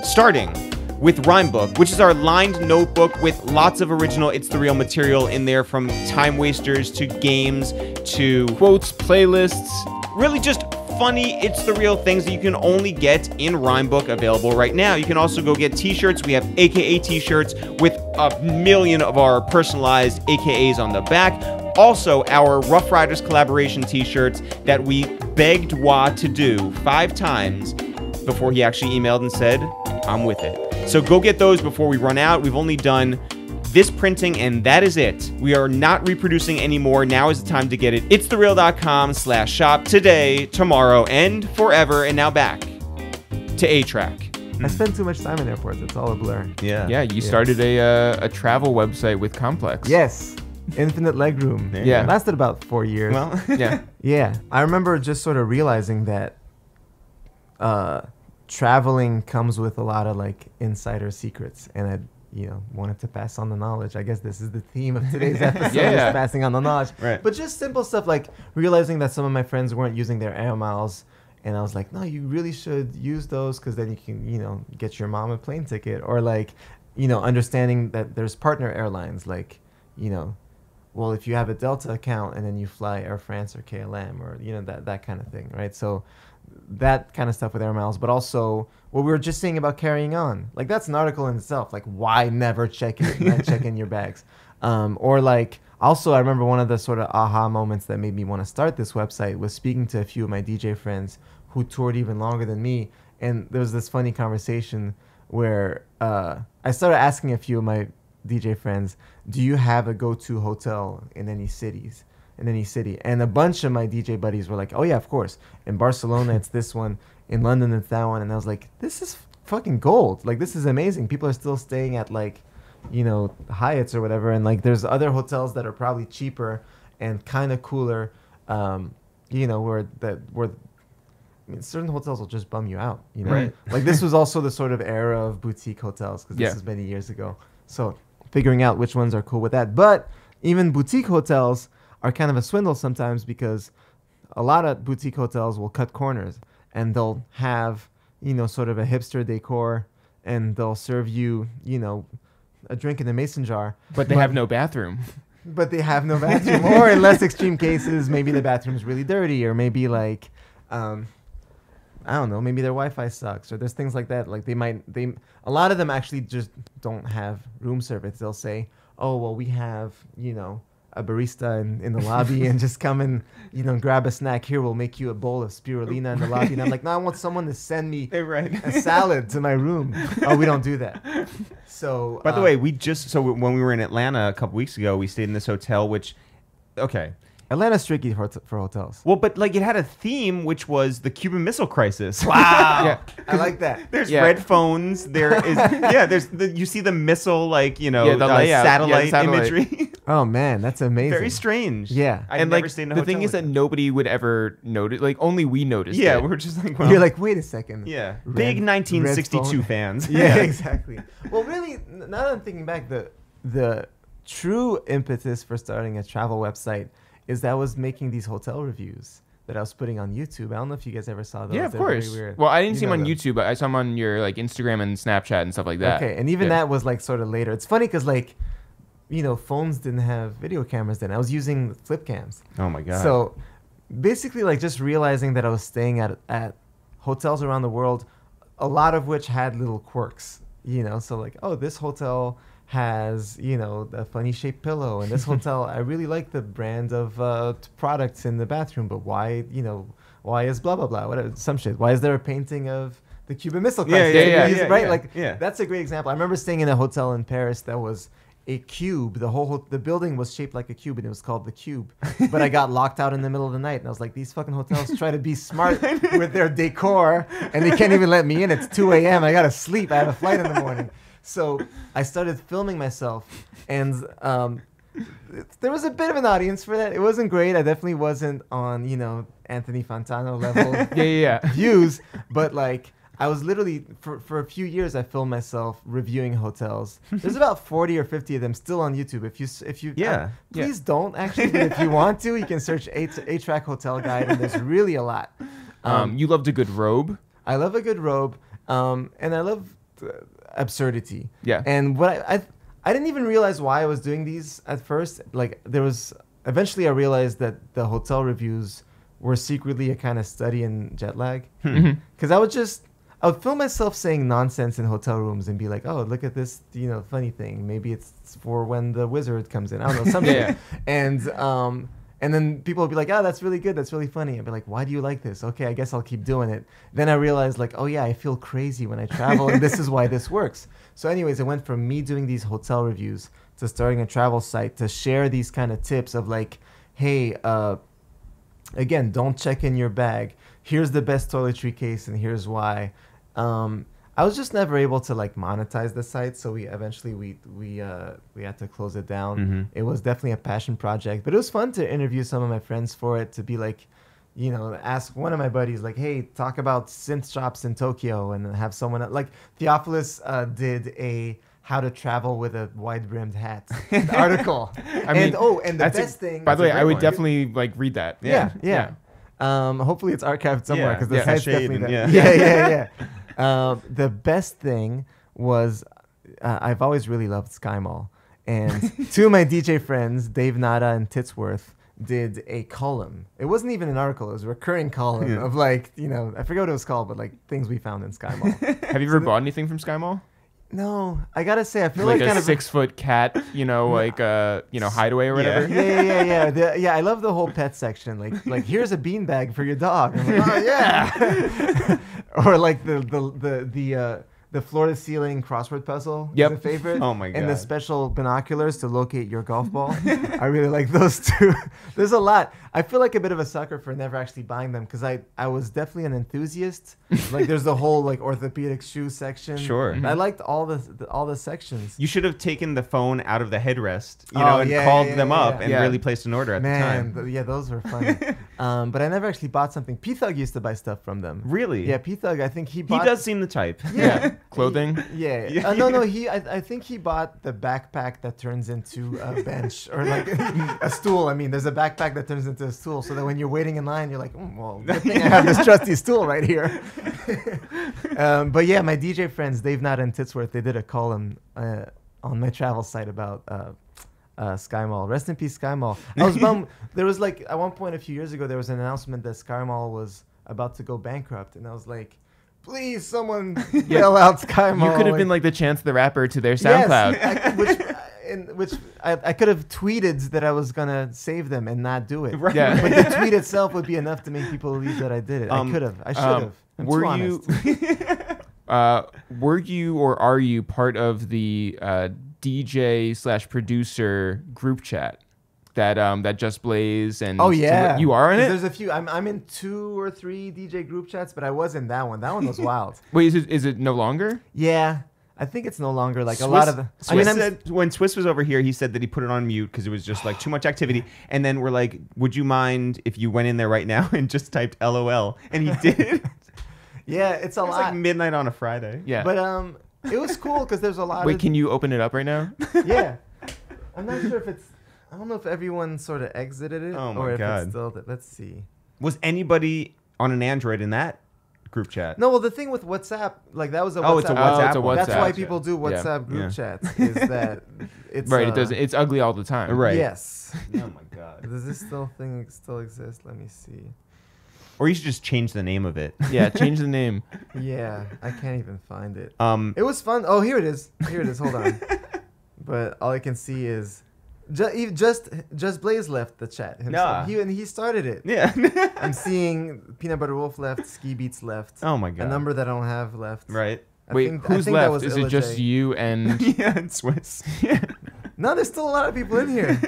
Starting with Rhymebook, which is our lined notebook with lots of original It's The Real material in there, from time wasters to games to Quotes, playlists. Really just funny It's The Real things that you can only get in Rhymebook, available right now. You can also go get t-shirts. We have AKA t-shirts with 1 million of our personalized AKAs on the back. Also, our Rough Riders collaboration t-shirts that we begged Wah to do 5 times before he actually emailed and said, "I'm with it." So go get those before we run out. We've only done this printing, and that is it. We are not reproducing anymore. Now is the time to get it. ItsTheReal.com/shop today, tomorrow, and forever. And now back to A-Trak. I spend too much time in airports. It's all a blur. Yeah, you started a travel website with Complex. Yes. Infinite Legroom. Yeah. It lasted about 4 years. Well, Yeah. Yeah. I remember just sort of realizing that traveling comes with a lot of insider secrets, and I wanted to pass on the knowledge. I guess this is the theme of today's episode. Yeah. Is passing on the knowledge. Right. But just simple stuff like realizing that some of my friends weren't using their air miles, and I was like, no, you really should use those, because then you can get your mom a plane ticket, or understanding that there's partner airlines, well, if you have a Delta account and then you fly Air France or KLM, or that kind of thing, right? So that kind of stuff with air miles, but also what we were just saying about carrying on. That's an article in itself. Why never check in your bags? Also, I remember one of the sort of aha moments that made me want to start this website was speaking to a few of my DJ friends who toured even longer than me. And there was this funny conversation where I started asking a few of my DJ friends, do you have a go-to hotel in any city? And a bunch of my DJ buddies were like, oh yeah, of course. In Barcelona, it's this one. In London, it's that one. And I was like, this is fucking gold. This is amazing. People are still staying at Hyatt's or whatever. And there's other hotels that are probably cheaper and kind of cooler, where certain hotels will just bum you out, Right. This was also the sort of era of boutique hotels, because this was many years ago. So figuring out which ones are cool with that. But even boutique hotels are kind of a swindle sometimes, because a lot of boutique hotels will cut corners, and they'll have, sort of a hipster decor, and they'll serve you, a drink in a mason jar. But they have no bathroom. But they have no bathroom. Or in less extreme cases, maybe the bathroom's really dirty, or maybe I don't know, maybe their Wi-Fi sucks, or there's things like that. A lot of them actually just don't have room service. They'll say, oh, well, we have, a barista in the lobby, and just come and, grab a snack. Here, we'll make you a bowl of spirulina in the lobby. And I'm like, no, I want someone to send me a salad to my room. Oh, we don't do that. So, by the way, when we were in Atlanta a couple weeks ago, we stayed in this hotel, which, okay, Atlanta's tricky for hotels. Well, but like it had a theme, which was the Cuban Missile Crisis. Wow. Yeah. I like that. There's Yeah. red phones. There is you see the missile the layout. satellite Satellite. imagery. Oh man, that's amazing. Very strange. Yeah. I've And never like stayed in a the hotel thing is like that nobody would ever notice. Like only we noticed. yeah, it. we're just like, well, You're like, wait a second. yeah, Red- big red 1962 phone. fans. Yeah, exactly. Well, really, now that I'm thinking back, the true impetus for starting a travel website is that I was making these hotel reviews that I was putting on YouTube. I don't know if you guys ever saw those. Yeah, of They're very course. weird. Well, I didn't You see them know on them. YouTube, but I saw them on your like Instagram and Snapchat and stuff like that. Okay, and even Yeah. that was like sort of later. It's funny because like, phones didn't have video cameras then. I was using flip cams. Oh my god. So basically, like just realizing that I was staying at hotels around the world, a lot of which had little quirks. So like, oh, this hotel has a funny shaped pillow, and this hotel I really like the brand of products in the bathroom, but why is blah blah blah whatever some shit? Why is there a painting of the Cuban Missile Crisis? yeah, Right? yeah, Like yeah. that's a great example. I remember staying in a hotel in Paris that was a cube. The building was shaped like a cube, and it was called the Cube. But I got locked out in the middle of the night, and I was like, these fucking hotels try to be smart with their decor, and they can't even let me in. It's 2 a.m. I gotta sleep. I have a flight in the morning. So I started filming myself, and there was a bit of an audience for that. It wasn't great. I definitely wasn't on Anthony Fantano level Yeah. views, but like I was literally for a few years I filmed myself reviewing hotels. There's about 40 or 50 of them still on YouTube. If you please don't actually, but if you want to, you can search A-Trak Hotel Guide, and there's really a lot. You loved a good robe. I love a good robe, and I love absurdity. Yeah. And what I didn't even realize why I was doing these at first. Like eventually I realized that the hotel reviews were secretly a kind of study in jet lag. Because I would film myself saying nonsense in hotel rooms and be like, oh, look at this, funny thing. Maybe it's for when the wizard comes in. I don't know, something. Yeah. And then people would be like, oh, that's really good. That's really funny. I'd be like, why do you like this? Okay, I guess I'll keep doing it. Then I realized like, oh yeah, I feel crazy when I travel, and this is why this works. So anyways, it went from me doing these hotel reviews to starting a travel site to share these kind of tips of like, hey, again, don't check in your bag. Here's the best toiletry case, and here's why. I was just never able to like monetize the site, so we eventually we had to close it down. Mm-hmm. It was definitely a passion project, but it was fun to interview some of my friends for it, to be like, ask one of my buddies like, hey, talk about synth shops in Tokyo, and have someone like Theophilus did a how to travel with a wide-brimmed hat article. And the best thing. By the way, a great I would one. definitely like read that. Yeah. Hopefully it's archived somewhere, because the Yeah, site's shade definitely and- there. Yeah. The best thing was I've always really loved Sky Mall, and two of my DJ friends, Dave Nada and Titsworth, did a column. It wasn't even an article; it was a recurring column of like I forget what it was called, but like things we found in Sky Mall. Have you ever bought anything from Sky Mall? No, I gotta say I feel Like like a kind of 6-foot cat, hideaway or whatever. Yeah. I love the whole pet section. Like here's a beanbag for your dog. I'm like, oh yeah. Or like the floor to ceiling crossword puzzle. Yep. Is a favorite. Oh my And the God. special binoculars to locate your golf ball. I really like those two. There's a lot. I feel like a bit of a sucker for never actually buying them, because I was definitely an enthusiast. Like there's the whole like orthopedic shoe section. Sure. I liked all the sections. You should have taken the phone out of the headrest, Oh, and yeah, called yeah, them yeah, up yeah. and Yeah. really placed an order at the time. Those were funny. But I never actually bought something. P-Thug used to buy stuff from them. Really? Yeah, P-Thug, I think he He bought... does seem the type. Yeah. Clothing. Yeah. Yeah. No, I think he bought the backpack that turns into a bench, or like a stool. I mean, there's a backpack that turns into a stool, so that when you're waiting in line, you're like, well, good thing I have this trusty stool right here. But yeah, my DJ friends, Dave Nada and Titsworth, they did a column on my travel site about Sky Mall. Rest in peace, Sky Mall. I was bummed. There was like, at one point a few years ago, there was an announcement that Sky Mall was about to go bankrupt, and I was like, please, someone yell out Sky Mall. You could have been like the Chance the Rapper to their SoundCloud. Yes, which I could have tweeted that I was gonna save them and not do it. Right. Yeah. But the tweet itself would be enough to make people believe that I did it. I could have. I should have. I'm Were too you honest. were you or are you part of the DJ/producer group chat? that Just Blaze and Oh yeah, you are in 'Cause it. There's a few. I'm in 2 or 3 DJ group chats, but I was in that one. That one was wild. Wait, is it no longer? Yeah, I think it's no longer like a Swiss- lot of the. Swiss said, when Swiss was over here, he said that he put it on mute because it was just like too much activity. And then we're like, would you mind if you went in there right now and just typed LOL? And he did. Yeah, it's a It was lot. like midnight on a Friday. Yeah. But it was cool because there's a lot. Wait, of, can you open it up right now? Yeah, I'm not sure if it's. I don't know if everyone sort of exited it Oh my or if God. it's still. Let's see. Was anybody on an Android in that group chat? No, well, the thing with WhatsApp, like that was a Oh, WhatsApp. it's a WhatsApp. it's a one. That's WhatsApp. why people do Yeah. WhatsApp group Yeah. chats. Is that it's Right, it does. It's ugly all the time. Right. Yes. Oh my God. Does this still exist? Let me see. Or you should just change the name of it. Yeah, change the name. Yeah, I can't even find it. It It was fun. Oh, here it is. Here it is. Hold on. But all I can see is just Blaze left the chat himself. Yeah. He started it. yeah. I'm seeing Peanut Butter Wolf left, Ski Beats left, Oh my a God. number that I don't have left. Right. Wait, I who's think left? That was Is it just Illa J. you and? Yeah, it's Swiss. Yeah. No, there's still a lot of people in here.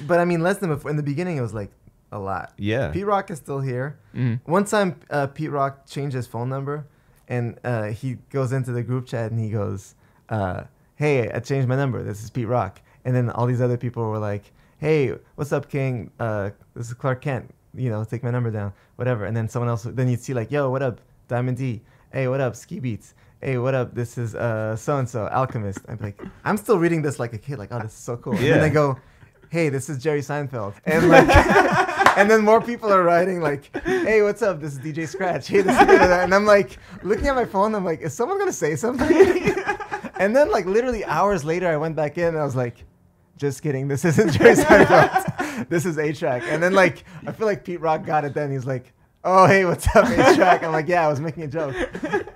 But I mean, less than before. In the beginning, it was like a lot. Yeah. Pete Rock is still here. Mhm. One time, Pete Rock changed his phone number, and he goes into the group chat and he goes, "Hey, I changed my number. This is Pete Rock." And then all these other people were like, "Hey, what's up, King? This is Clark Kent. You know, take my number down, whatever." And then someone else, then you'd see like, "Yo, what up, Diamond D? Hey, what up, Ski Beats? Hey, what up? This is so and so, Alchemist." I'm like, I'm still reading this like a kid, like, "Oh, this is so cool." And Yeah. then they go, "Hey, this is Jerry Seinfeld," and like, and then more people are writing like, "Hey, what's up? This is DJ Scratch. Hey, this is that." And I'm like looking at my phone. I'm like, is someone gonna say something? And then like literally hours later, I went back in and I was like, "Just kidding. This isn't Jerry Seinfeld. This is A-Trak." And then like I feel like Pete Rock got it. Then he's like, "Oh, hey, what's up, A-Trak?" I'm like, "Yeah, I was making a joke."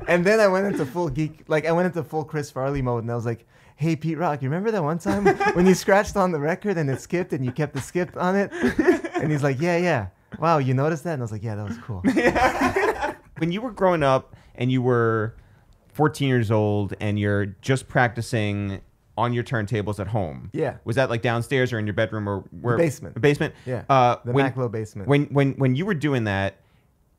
And then I went into full geek, like I went into full Chris Farley mode, and I was like, "Hey, Pete Rock, you remember that one time when you scratched on the record and it skipped and you kept the skip on it?" And he's like, "Yeah. Wow, you noticed that?" And I was like, "Yeah, that was cool." When you were growing up and you were 14 years old and you're just practicing on your turntables at home. Yeah. Was that like downstairs or in your bedroom or where? basement. The basement. Yeah. The when, Maclo basement. When you were doing that,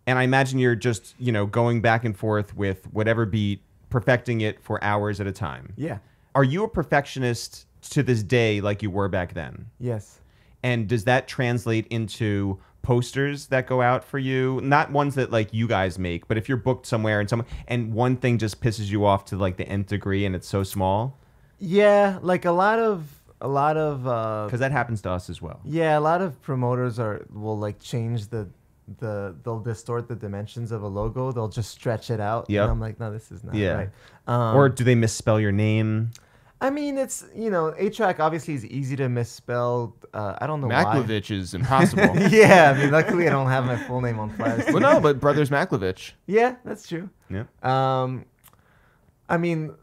and I imagine you're just going back and forth with whatever beat, perfecting it for hours at a time. Yeah. Are you a perfectionist to this day like you were back then? Yes. And does that translate into posters that go out for you? Not ones that like you guys make, but if you're booked somewhere and one thing just pisses you off to like the nth degree and it's so small. Yeah, like a lot of Because that happens to us as well. yeah, a lot of promoters will like change they'll distort the dimensions of a logo. They'll just stretch it out. Yep. And I'm like, no, this is not Yeah. right. Or do they misspell your name? I mean, it's A-Trak obviously is easy to misspell. I don't know Maklovich is impossible. why. Yeah, I mean, luckily I don't have my full name on flyers. Well, no, but Brothers Maklovich. Yeah, that's true. Yeah. I mean,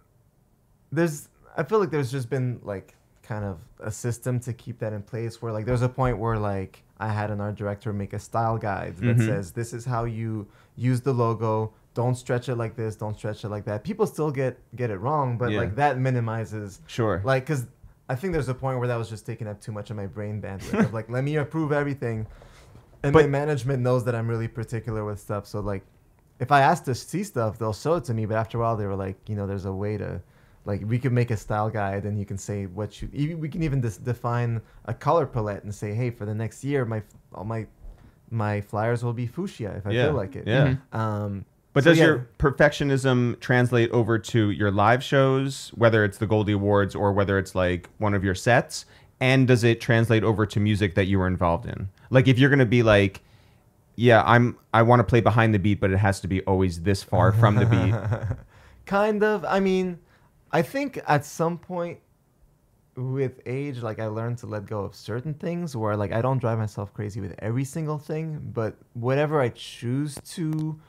I feel like there's just been like kind of a system to keep that in place where like there's a point where like I had an art director make a style guide that says this is how you use the logo. Don't stretch it like this. Don't stretch it like that. People still get it wrong, but like that minimizes. Sure. Like, because I think there's a point where that was just taking up too much of my brain bandwidth. Of like, let me approve everything, and my management knows that I'm really particular with stuff. So like, if I ask to see stuff, they'll show it to me. But after a while, they were like, there's a way to, like, we could make a style guide, and you can say what we can even define a color palette and say, hey, for the next year, all my flyers will be fuchsia if I feel like it. Yeah. But does your perfectionism translate over to your live shows, whether it's the Goldie Awards or whether it's like one of your sets? And does it translate over to music that you were involved in? Like if you're going to be like, yeah, I want to play behind the beat, but it has to be always this far from the beat. Kind of. I mean, I think at some point with age, like I learned to let go of certain things where like I don't drive myself crazy with every single thing, but whatever I choose to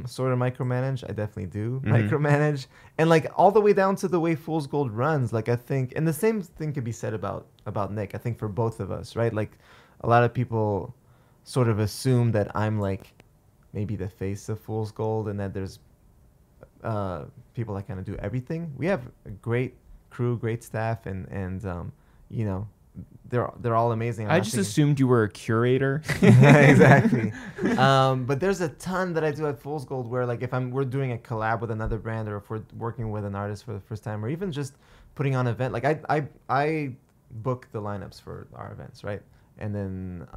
sort of micromanage, I definitely do micromanage, and like all the way down to the way Fool's Gold runs. Like I think, and the same thing could be said about Nick. I think for both of us, right? Like a lot of people sort of assume that I'm like maybe the face of Fool's Gold, and that there's people that kind of do everything. We have a great crew, great staff, and they're all amazing. I just assumed you were a curator. Exactly. But there's a ton that I do at Fool's Gold where like if we're doing a collab with another brand, or if we're working with an artist for the first time, or even just putting on an event, like I book the lineups for our events, right? And then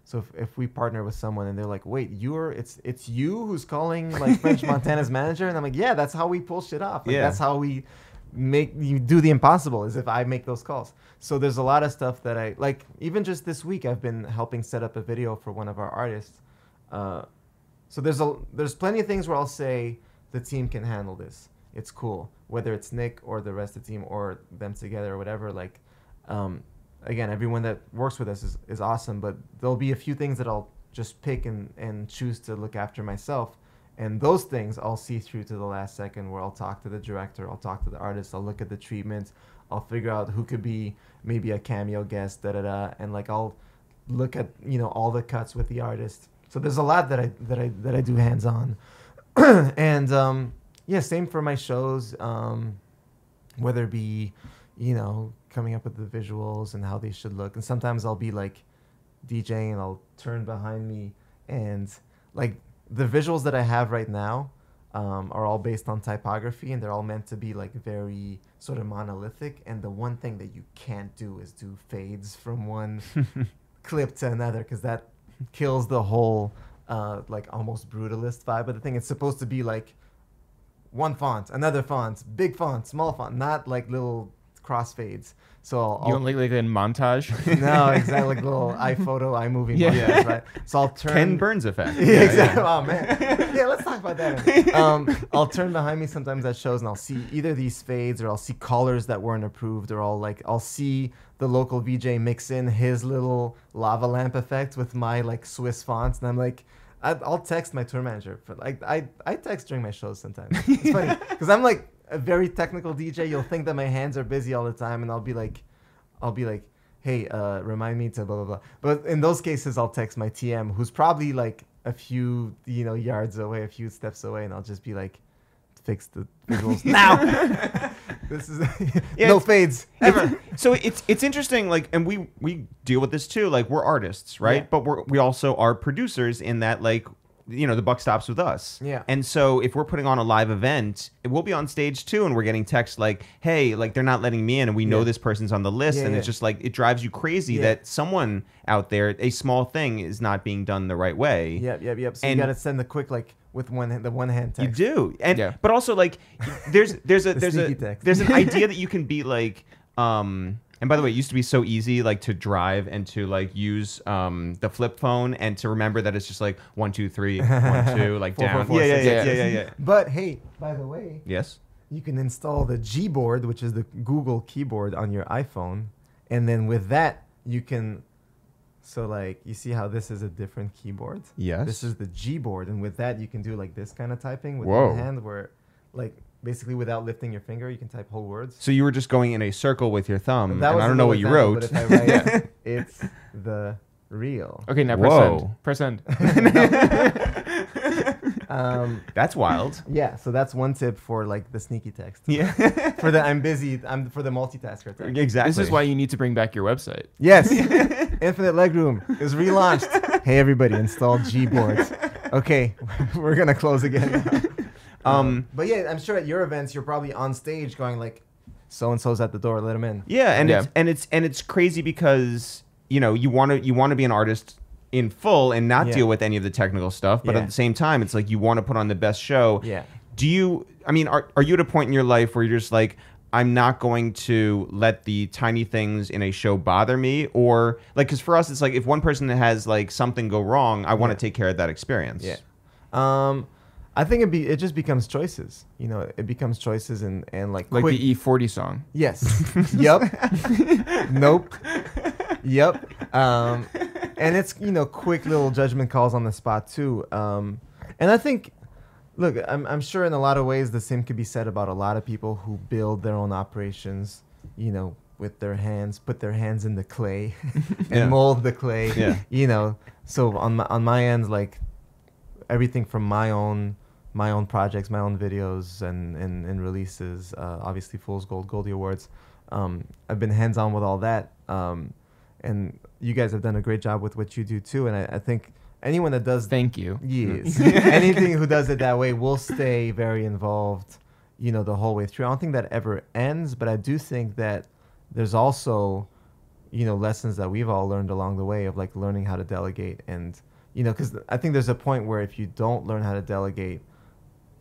so if we partner with someone and they're like, wait, it's you who's calling like French Montana's manager, and I'm like, yeah, that's how we pull shit off. Like, that's how we make you do the impossible, is if I make those calls. So there's a lot of stuff that I like. Even just this week, I've been helping set up a video for one of our artists. So there's plenty of things where I'll say the team can handle this. It's cool, whether it's Nick or the rest of the team or them together or whatever. Like, again, everyone that works with us is awesome, but there'll be a few things that I'll just pick and choose to look after myself. And those things I'll see through to the last second, where I'll talk to the director, I'll talk to the artist, I'll look at the treatments, I'll figure out who could be maybe a cameo guest, and like I'll look at all the cuts with the artist. So there's a lot that I do hands on, and yeah, same for my shows, whether it be coming up with the visuals and how they should look, and sometimes I'll be like DJing and I'll turn behind me, and like the visuals that I have right now are all based on typography, and they're all meant to be like very sort of monolithic. And the one thing that you can't do is do fades from one clip to another, because that kills the whole like almost brutalist vibe of the thing. It's supposed to be like one font, another font, big font, small font, not like little crossfades. So You don't like a montage? no, exactly, like little iPhoto, iMovie montage, right? So I'll turn Ken Burns effect. yeah, exactly. Oh man. Yeah, let's talk about that. I'll turn behind me sometimes at shows, and I'll see either these fades, or I'll see colors that weren't approved, or I'll see the local VJ mix in his little lava lamp effect with my like Swiss fonts, and I'm like, I'll text my tour manager. For like I text during my shows sometimes. It's funny because I'm like a very technical DJ. You'll think that my hands are busy all the time, and I'll be like, hey, remind me to blah blah blah. But in those cases, I'll text my TM, who's probably like a few yards away, a few steps away, and I'll just be like, fix the visuals now. This is no fades ever. So it's interesting, like, and we deal with this too. Like, we're artists, right? Yeah. But we also are producers, in that, like, the buck stops with us. Yeah. And so if we're putting on a live event, we'll be on stage too, and we're getting texts like, hey, like, they're not letting me in, and we know this person's on the list. And it's just like, it drives you crazy that someone out there, a small thing, is not being done the right way. Yep. So you gotta send the quick, like, with the one hand text. You do. And but also, like, there's an idea that you can be like, and by the way, it used to be so easy, like, to drive and to like use the flip phone, and to remember that it's just like 1 2 3 1 2, like, Four, down. four, four, six, Yeah. But hey, by the way, Yes. you can install the Gboard, which is the Google keyboard, on your iPhone, and then with that you can. So, like, you see how this is a different keyboard? Yes. This is the Gboard, and with that you can do like this kind of typing with Whoa. one hand, where like basically without lifting your finger you can type whole words. So you were just going in a circle with your thumb, and That was I a don't know what little you example, wrote. but if I write it's the real. Okay, now Whoa. press end. That's wild. Yeah, so that's one tip for like the sneaky text. Yeah. For the for the multitasker text. Exactly. This is why you need to bring back your website. Yes. Infinite Legroom is relaunched. Hey everybody, install Gboard. Okay, we're gonna close again now. But yeah, I'm sure at your events you're probably on stage going like, so and so's at the door, let him in. Yeah, and it's crazy because you want to be an artist in full and not deal with any of the technical stuff, but at the same time, it's like you want to put on the best show. Yeah. Do you? I mean, are you at a point in your life where you're just like, I'm not going to let the tiny things in a show bother me, or like, because for us, it's like if one person has like something go wrong, I want to take care of that experience. Yeah. I think it just becomes choices. It becomes choices and like Like quick, the E40 song. Yes. Yep. Nope. Yep. And it's quick little judgment calls on the spot too. And I think, look, I'm sure in a lot of ways the same could be said about a lot of people who build their own operations, with their hands, put their hands in the clay and mold the clay. Yeah. So on my end, like everything from my own projects, my own videos and releases, obviously Fool's Gold, Goldie Awards. I've been hands-on with all that. and you guys have done a great job with what you do too. And I think anyone that does Thank you. yes, anything who does it that way will stay very involved, the whole way through. I don't think that ever ends, but I do think that there's also, lessons that we've all learned along the way of like learning how to delegate. And, because I think there's a point where if you don't learn how to delegate,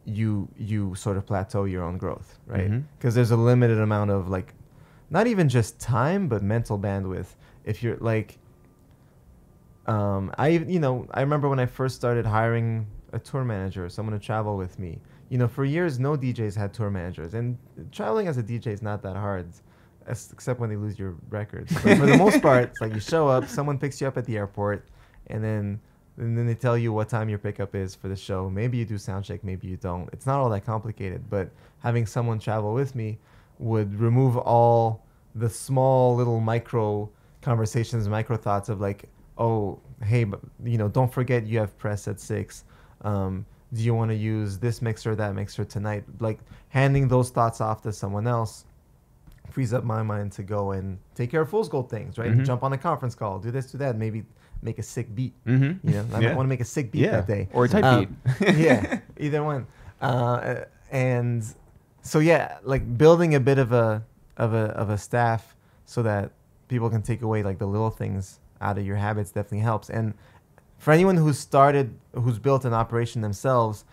you sort of plateau your own growth, right? Because there's a limited amount of like, not even just time, but mental bandwidth. If you're like, I remember when I first started hiring a tour manager, someone to travel with me. For years, no DJs had tour managers, and traveling as a DJ is not that hard, except when they lose your records. But for the most part, it's like you show up, someone picks you up at the airport, and then they tell you what time your pickup is for the show. Maybe you do sound check, maybe you don't. It's not all that complicated, but having someone travel with me would remove all the small little micro conversations, micro thoughts of like, oh, hey, but don't forget you have press at 6. Do you want to use this mixer, that mixer tonight? Like handing those thoughts off to someone else frees up my mind to go and take care of fool's gold things, right? Jump on a conference call, do this, do that, maybe make a sick beat. I might want to make a sick beat that day. Or a type beat. Yeah, either one. And so yeah, like building a bit of a staff so that people can take away like the little things out of your habits definitely helps. And for anyone who's built an operation themselves,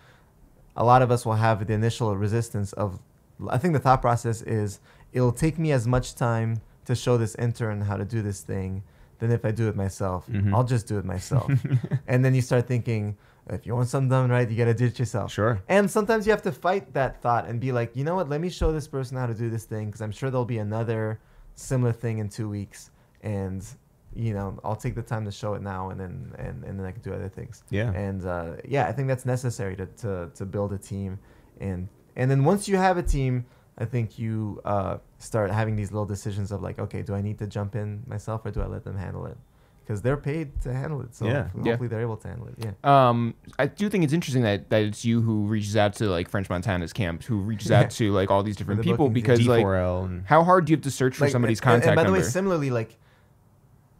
a lot of us will have the initial resistance of, I think the thought process is, it'll take me as much time to show this intern how to do this thing than if I do it myself. I'll just do it myself. And then you start thinking, if you want something done right, you got to do it yourself. Sure. And sometimes you have to fight that thought and be like, you know what, let me show this person how to do this thing, because I'm sure there'll be another similar thing in 2 weeks. And I'll take the time to show it now, and then I can do other things. Yeah. And I think that's necessary to build a team, and then once you have a team, I think you start having these little decisions of like, okay, do I need to jump in myself or do I let them handle it? Because they're paid to handle it, so hopefully they're able to handle it. Yeah. I do think it's interesting that it's you who reaches out to like French Montana's camps, who reaches out to like all these different people, because like, how hard do you have to search for somebody's contact and by the number? way, similarly, like,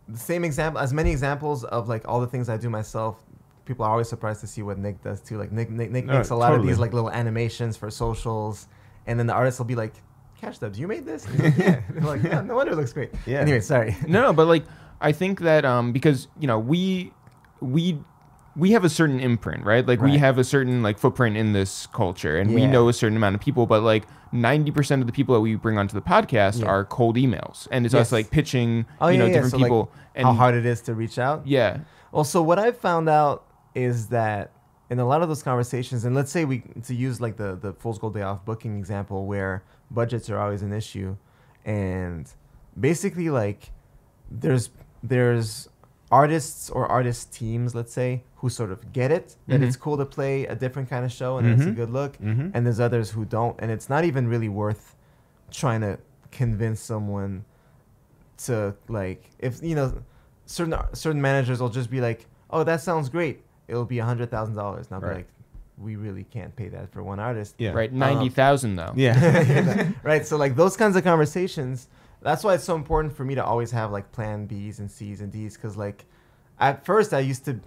the same example, as many examples of like all the things I do myself. People are always surprised to see what Nick does too. Like Nick makes a lot of these like little animations for socials, and then the artist will be like, "Cash Dubs, you made this?" And he's like, yeah. They're like, "Yeah, no wonder it looks great." Yeah. Anyway, sorry. No, but like I think that because we have a certain imprint, right? Like we have a certain like footprint in this culture, and we know a certain amount of people, but like 90% of the people that we bring onto the podcast are cold emails, and it's us like pitching, different so, people, like, and how hard it is to reach out. Yeah. Well, so what I've found out is that in a lot of those conversations, and let's say to use like the Fool's Gold Day Off booking example, where budgets are always an issue, and basically like there's artists or artist teams, let's say, who sort of get it, that it's cool to play a different kind of show and it's a good look, and there's others who don't, and it's not even really worth trying to convince someone to like, if certain managers will just be like, oh, that sounds great, it'll be $100,000, and I'll be like, we really can't pay that for one artist. Yeah. Right. 90,000 though. Yeah. Right. So like those kinds of conversations, that's why it's so important for me to always have like plan B's and C's and D's. Cause like at first I used to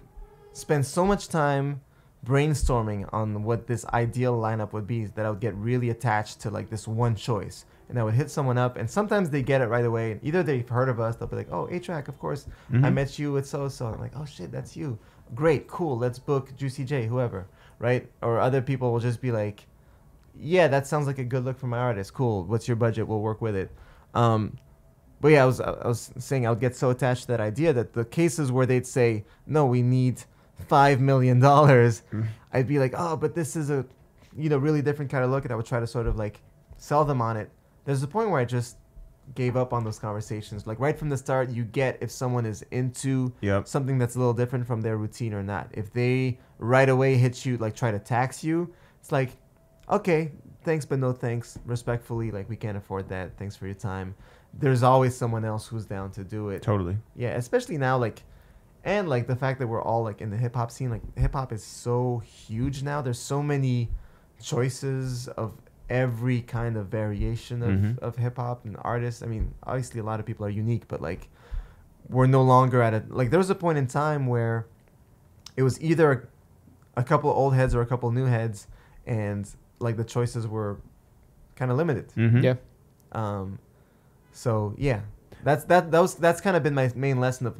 spend so much time brainstorming on what this ideal lineup would be that I would get really attached to like this one choice. And I would hit someone up, and sometimes they get it right away. Either they've heard of us, they'll be like, oh, A-Trak, of course. I met you with so-and-so. I'm like, oh shit, that's you. Great, cool, let's book Juicy J, whoever, right? Or other people will just be like, yeah, that sounds like a good look for my artist. Cool, what's your budget? We'll work with it. But yeah, I was saying I would get so attached to that idea that the cases where they'd say, no, we need $5 million, I'd be like, oh, but this is a really different kind of look, and I would try to sort of like sell them on it. There's a point where I just gave up on those conversations. Like right from the start, you get if someone is into something that's a little different from their routine or not. If they right away hit you, like try to tax you, it's like, okay, thanks, but no thanks. Respectfully, like we can't afford that. Thanks for your time. There's always someone else who's down to do it. Totally. Yeah, especially now, like, and like the fact that we're all like in the hip hop scene, like hip hop is so huge now. There's so many choices of every kind of variation of hip hop and artists. I mean, obviously a lot of people are unique, but like we're no longer at it. Like there was a point in time where it was either a couple old heads or a couple new heads, and like the choices were kind of limited. Mhm. Yeah. So yeah, that's kind of been my main lesson of.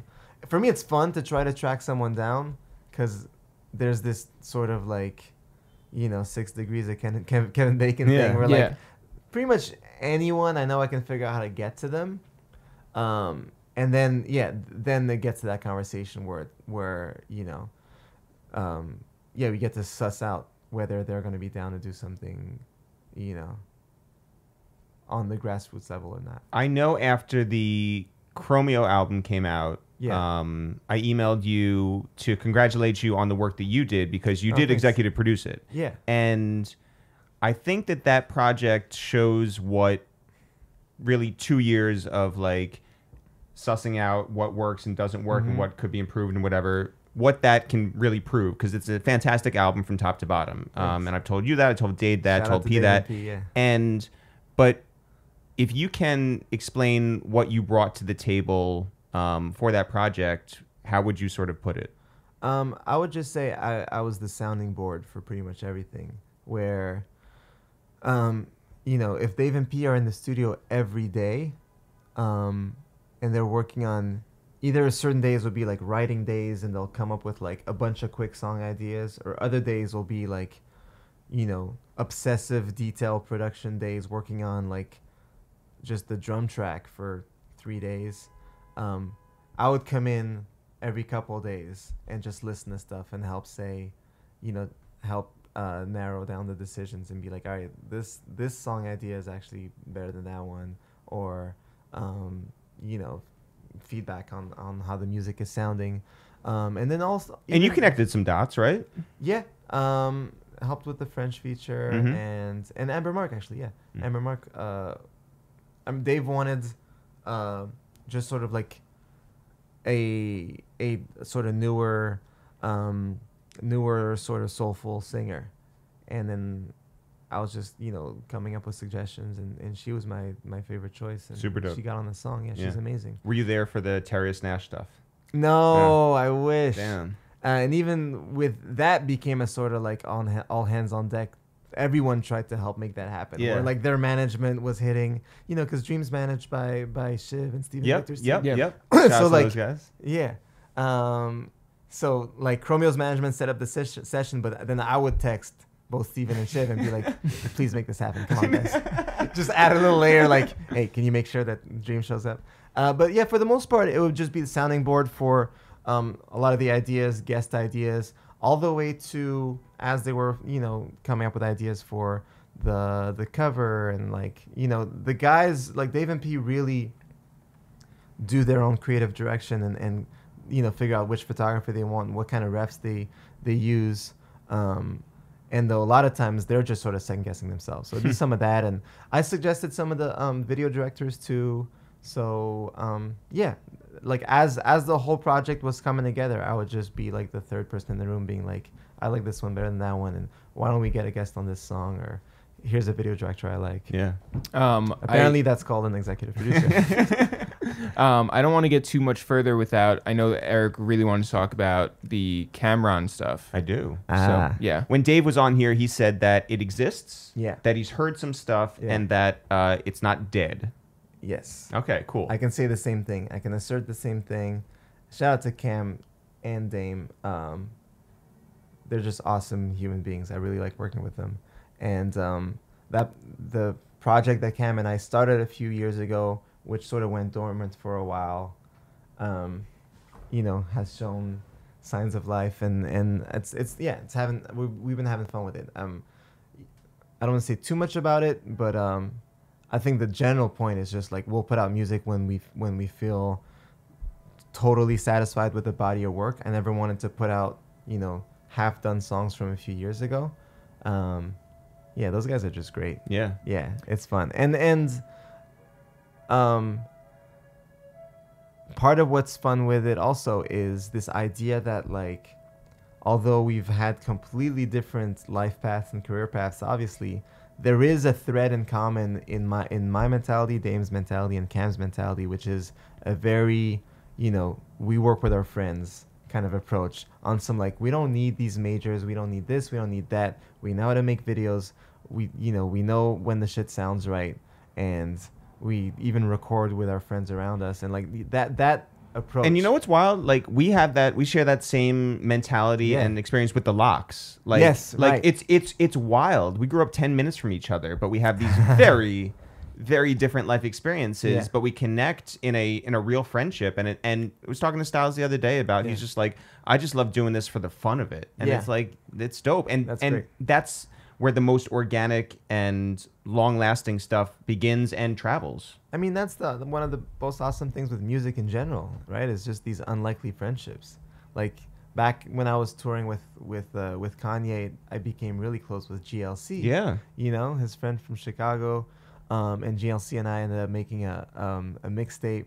For me, it's fun to try to track someone down because there's this sort of like, 6 degrees of Kevin Bacon Yeah. thing where Yeah. like pretty much anyone I know I can figure out how to get to them. And then it gets to that conversation where we get to suss out whether they're going to be down to do something, on the grassroots level or not. I know after the Chromeo album came out, Yeah. I emailed you to congratulate you on the work that you did because you did thanks. executive produce it. Yeah. And I think that project shows what really 2 years of like sussing out what works and doesn't work and what could be improved and whatever, what that can really prove, because it's a fantastic album from top to bottom. And I've told you that, I told Dade that, Shout I out told to P Dave that. and P, yeah. But if you can explain what you brought to the table for that project, how would you sort of put it? I would just say I was the sounding board for pretty much everything. Where, if Dave and P are in the studio every day, and they're working on either certain days will be like writing days and they'll come up with like a bunch of quick song ideas, or other days will be like, obsessive detail production days working on like just the drum track for 3 days. I would come in every couple of days and just listen to stuff and help narrow down the decisions and be like, all right, this song idea is actually better than that one, or feedback on how the music is sounding, and then also And you connected some dots, right? yeah, helped with the French feature and Amber Mark actually, yeah. Amber Mark, Dave wanted just sort of like a sort of newer sort of soulful singer, and then I was just coming up with suggestions, and she was my favorite choice, and Super dope. she got on the song. She's amazing. Were you there for the Terrius Nash stuff? No, I wish. Damn. And even with that became a sort of like all hands on deck. Everyone tried to help make that happen. Yeah. Where like their management was hitting, because Dream's managed by Shiv and Steven Victor's team. Yep. So, Shout out to like, those guys. Yeah. So like Chromeo's management set up the session, but then I would text both Steven and Shiv and be like, please make this happen. Come on, guys. Just add a little layer like, hey, can you make sure that Dream shows up? But yeah, for the most part, it would just be the sounding board for a lot of the ideas, guest ideas, all the way to as they were, coming up with ideas for the cover, and like, the guys like Dave and P really do their own creative direction and figure out which photography they want, what kind of refs they use. And though a lot of times they're just sort of second guessing themselves. So do some of that, and I suggested some of the video directors too. So yeah, like as the whole project was coming together, I would just be like the third person in the room, being like, I like this one better than that one, and why don't we get a guest on this song, or here's a video director I like. Yeah. Apparently that's called an executive producer. I don't want to get too much further without. I know that Eric really wanted to talk about the Cameron stuff. I do. So yeah. When Dave was on here, he said that it exists. Yeah. That he's heard some stuff and that it's not dead. Yes. Okay, cool. I can say the same thing. I can assert the same thing. Shout out to Cam and Dame. They're just awesome human beings. I really like working with them. And that the project that Cam and I started a few years ago, which sort of went dormant for a while, has shown signs of life, and we've been having fun with it. I don't want to say too much about it, but I think the general point is just like we'll put out music when we feel totally satisfied with the body of work. I never wanted to put out half done songs from a few years ago. Yeah, those guys are just great. Yeah. Yeah, it's fun. And part of what's fun with it also is this idea that like, although we've had completely different life paths and career paths, obviously, there is a thread in common in my mentality, Dame's mentality, and Cam's mentality, which is a very we work with our friends kind of approach on some like, we don't need these majors, we don't need this, we don't need that. We know how to make videos. We know when the shit sounds right, and we even record with our friends around us, and like that approach. And you know what's wild? Like we share that same mentality and experience with the Locks. Like, yes, like right. it's wild. We grew up 10 minutes from each other, but we have these very, very different life experiences. But we connect in a real friendship. And I was talking to Styles the other day about he's just like, I just love doing this for the fun of it, and it's like it's dope. And that's where the most organic and long-lasting stuff begins and travels. I mean, that's one of the most awesome things with music in general, right? It's just these unlikely friendships. Like back when I was touring with Kanye, I became really close with GLC. Yeah, his friend from Chicago, and GLC and I ended up making a mixtape,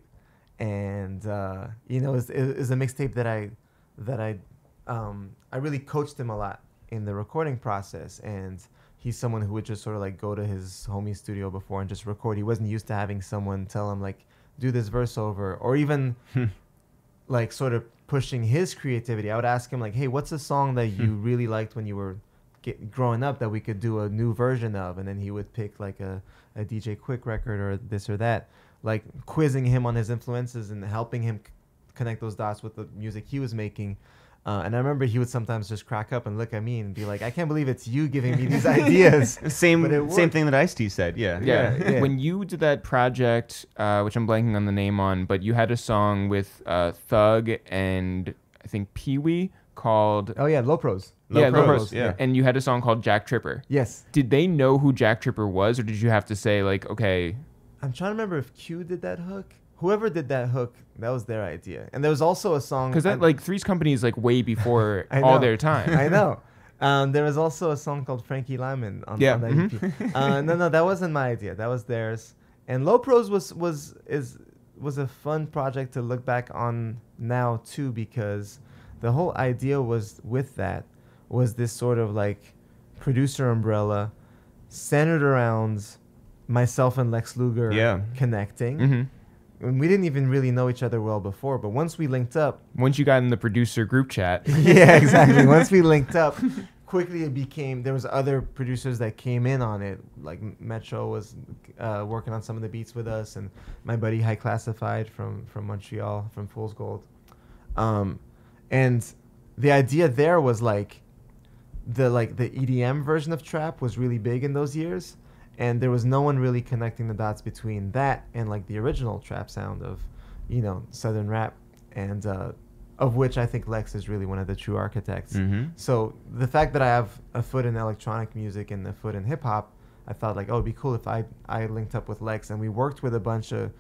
and it was a mixtape that I really coached him a lot in the recording process, and he's someone who would just sort of like go to his homie's studio before and just record. He wasn't used to having someone tell him like, do this verse over, or even like sort of pushing his creativity. I would ask him like, hey, what's a song that you really liked when you were growing up that we could do a new version of? And then he would pick like a DJ Quick record or this or that, like quizzing him on his influences and helping him connect those dots with the music he was making. And I remember he would sometimes just crack up and look at me and be like, I can't believe it's you giving me these ideas. Same thing that Ice-T said. Yeah. When you did that project, which I'm blanking on the name on, but you had a song with Thug and I think Pee-wee called... Oh, yeah, Low Pros. Low Pros. Yeah. And you had a song called Jack Tripper. Yes. Did they know who Jack Tripper was, or did you have to say, like, okay... I'm trying to remember if Q did that hook. Whoever did that hook, that was their idea. And there was also a song... Because that, like, Three's Company is, like, way before all their time. I know. There was also a song called Frankie Lyman on that EP. No, that wasn't my idea. That was theirs. And Low Pros was a fun project to look back on now, too, because the whole idea was this sort of, like, producer umbrella centered around myself and Lex Luger connecting. Mm-hmm. And we didn't even really know each other well before, but once we linked up... Once you got in the producer group chat. Yeah, exactly. Once we linked up, quickly it became... There was other producers that came in on it. Like Metro was working on some of the beats with us, and my buddy High Classified from Montreal, from Fool's Gold. And the idea there was like the EDM version of trap was really big in those years. And there was no one really connecting the dots between that and like the original trap sound of, Southern rap, and of which I think Lex is really one of the true architects. Mm-hmm. So the fact that I have a foot in electronic music and a foot in hip hop, I thought like, oh, it'd be cool if I linked up with Lex, and we worked with a bunch of,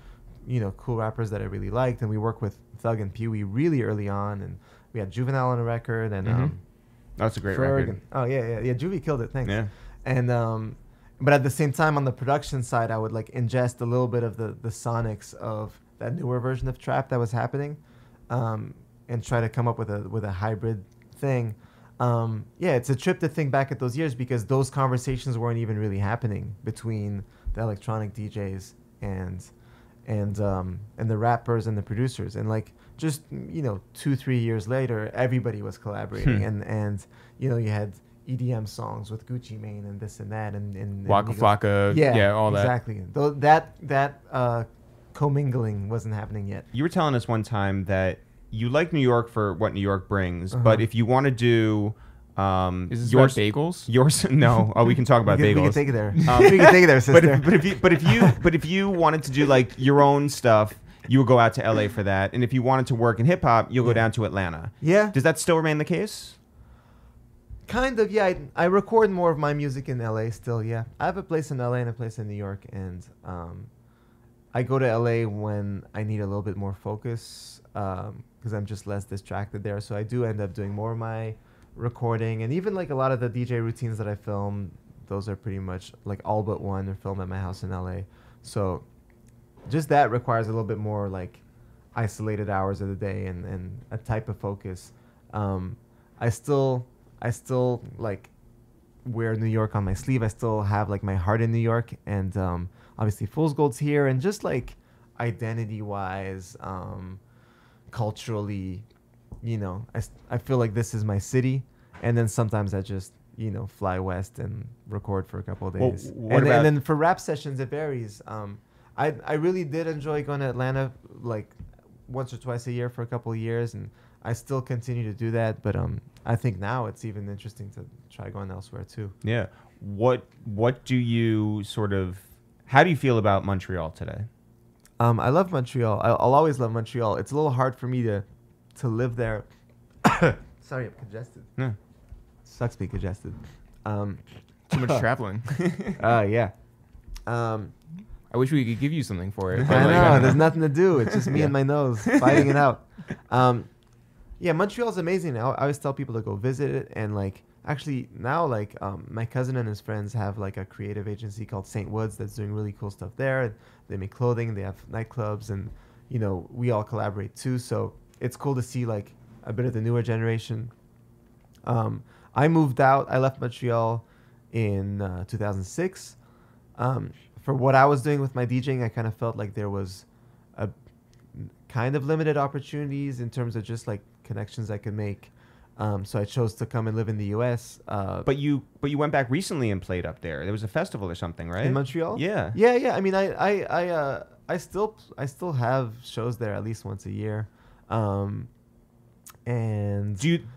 cool rappers that I really liked, and we worked with Thug and Pee-wee really early on, and we had Juvenile on a record, and that's a great Ferg, record. Oh yeah, Juvie killed it. Thanks. Yeah. And but at the same time, on the production side, I would like ingest a little bit of the sonics of that newer version of trap that was happening, and try to come up with a hybrid thing. It's a trip to think back at those years, because those conversations weren't even really happening between the electronic DJs and the rappers and the producers. And like just 2-3 years later, everybody was collaborating, and you had EDM songs with Gucci Mane and this and that, and Waka Flocka, all that. Exactly. Though that commingling wasn't happening yet. You were telling us one time that you like New York for what New York brings, but if you want to do is this about bagels? No. Oh, we can talk about bagels. We can take it there. We can take it there, sister. But if you wanted to do like your own stuff, you would go out to LA for that. And if you wanted to work in hip hop, you'll go down to Atlanta. Yeah. Does that still remain the case? Kind of, yeah. I record more of my music in LA still, yeah. I have a place in LA and a place in New York, and I go to LA when I need a little bit more focus, because I'm just less distracted there. So I do end up doing more of my recording, and even like a lot of the DJ routines that I film, those are pretty much like all but one are filmed at my house in LA. So just that requires a little bit more like isolated hours of the day and a type of focus. I still like wear New York on my sleeve. I still have like my heart in New York, and obviously Fool's Gold's here, and just like identity wise, culturally, I feel like this is my city, and then sometimes I just fly west and record for a couple of days. What And about- then for rap sessions, it varies. I really did enjoy going to Atlanta like once or twice a year for a couple of years, and I still continue to do that. But I think now it's even interesting to try going elsewhere too. Yeah. What do you how do you feel about Montreal today? I love Montreal. I'll always love Montreal. It's a little hard for me to live there. Sorry, I'm congested. Yeah. Sucks being congested. Too much traveling. Yeah. I wish we could give you something for it. I know. There's nothing to do. It's just me and my nose fighting it out. Yeah, Montreal's amazing. I always tell people to go visit it. And like, actually now, like, my cousin and his friends have like a creative agency called St. Woods that's doing really cool stuff there. They make clothing. They have nightclubs, and we all collaborate too. So it's cool to see like a bit of the newer generation. I moved out. I left Montreal in 2006. For what I was doing with my DJing, I kind of felt like there was a kind of limited opportunities in terms of just like connections I could make. So I chose to come and live in the U.S. But you went back recently and played up there. There was a festival or something, right? In Montreal. Yeah. Yeah. I mean, I still have shows there at least once a year. And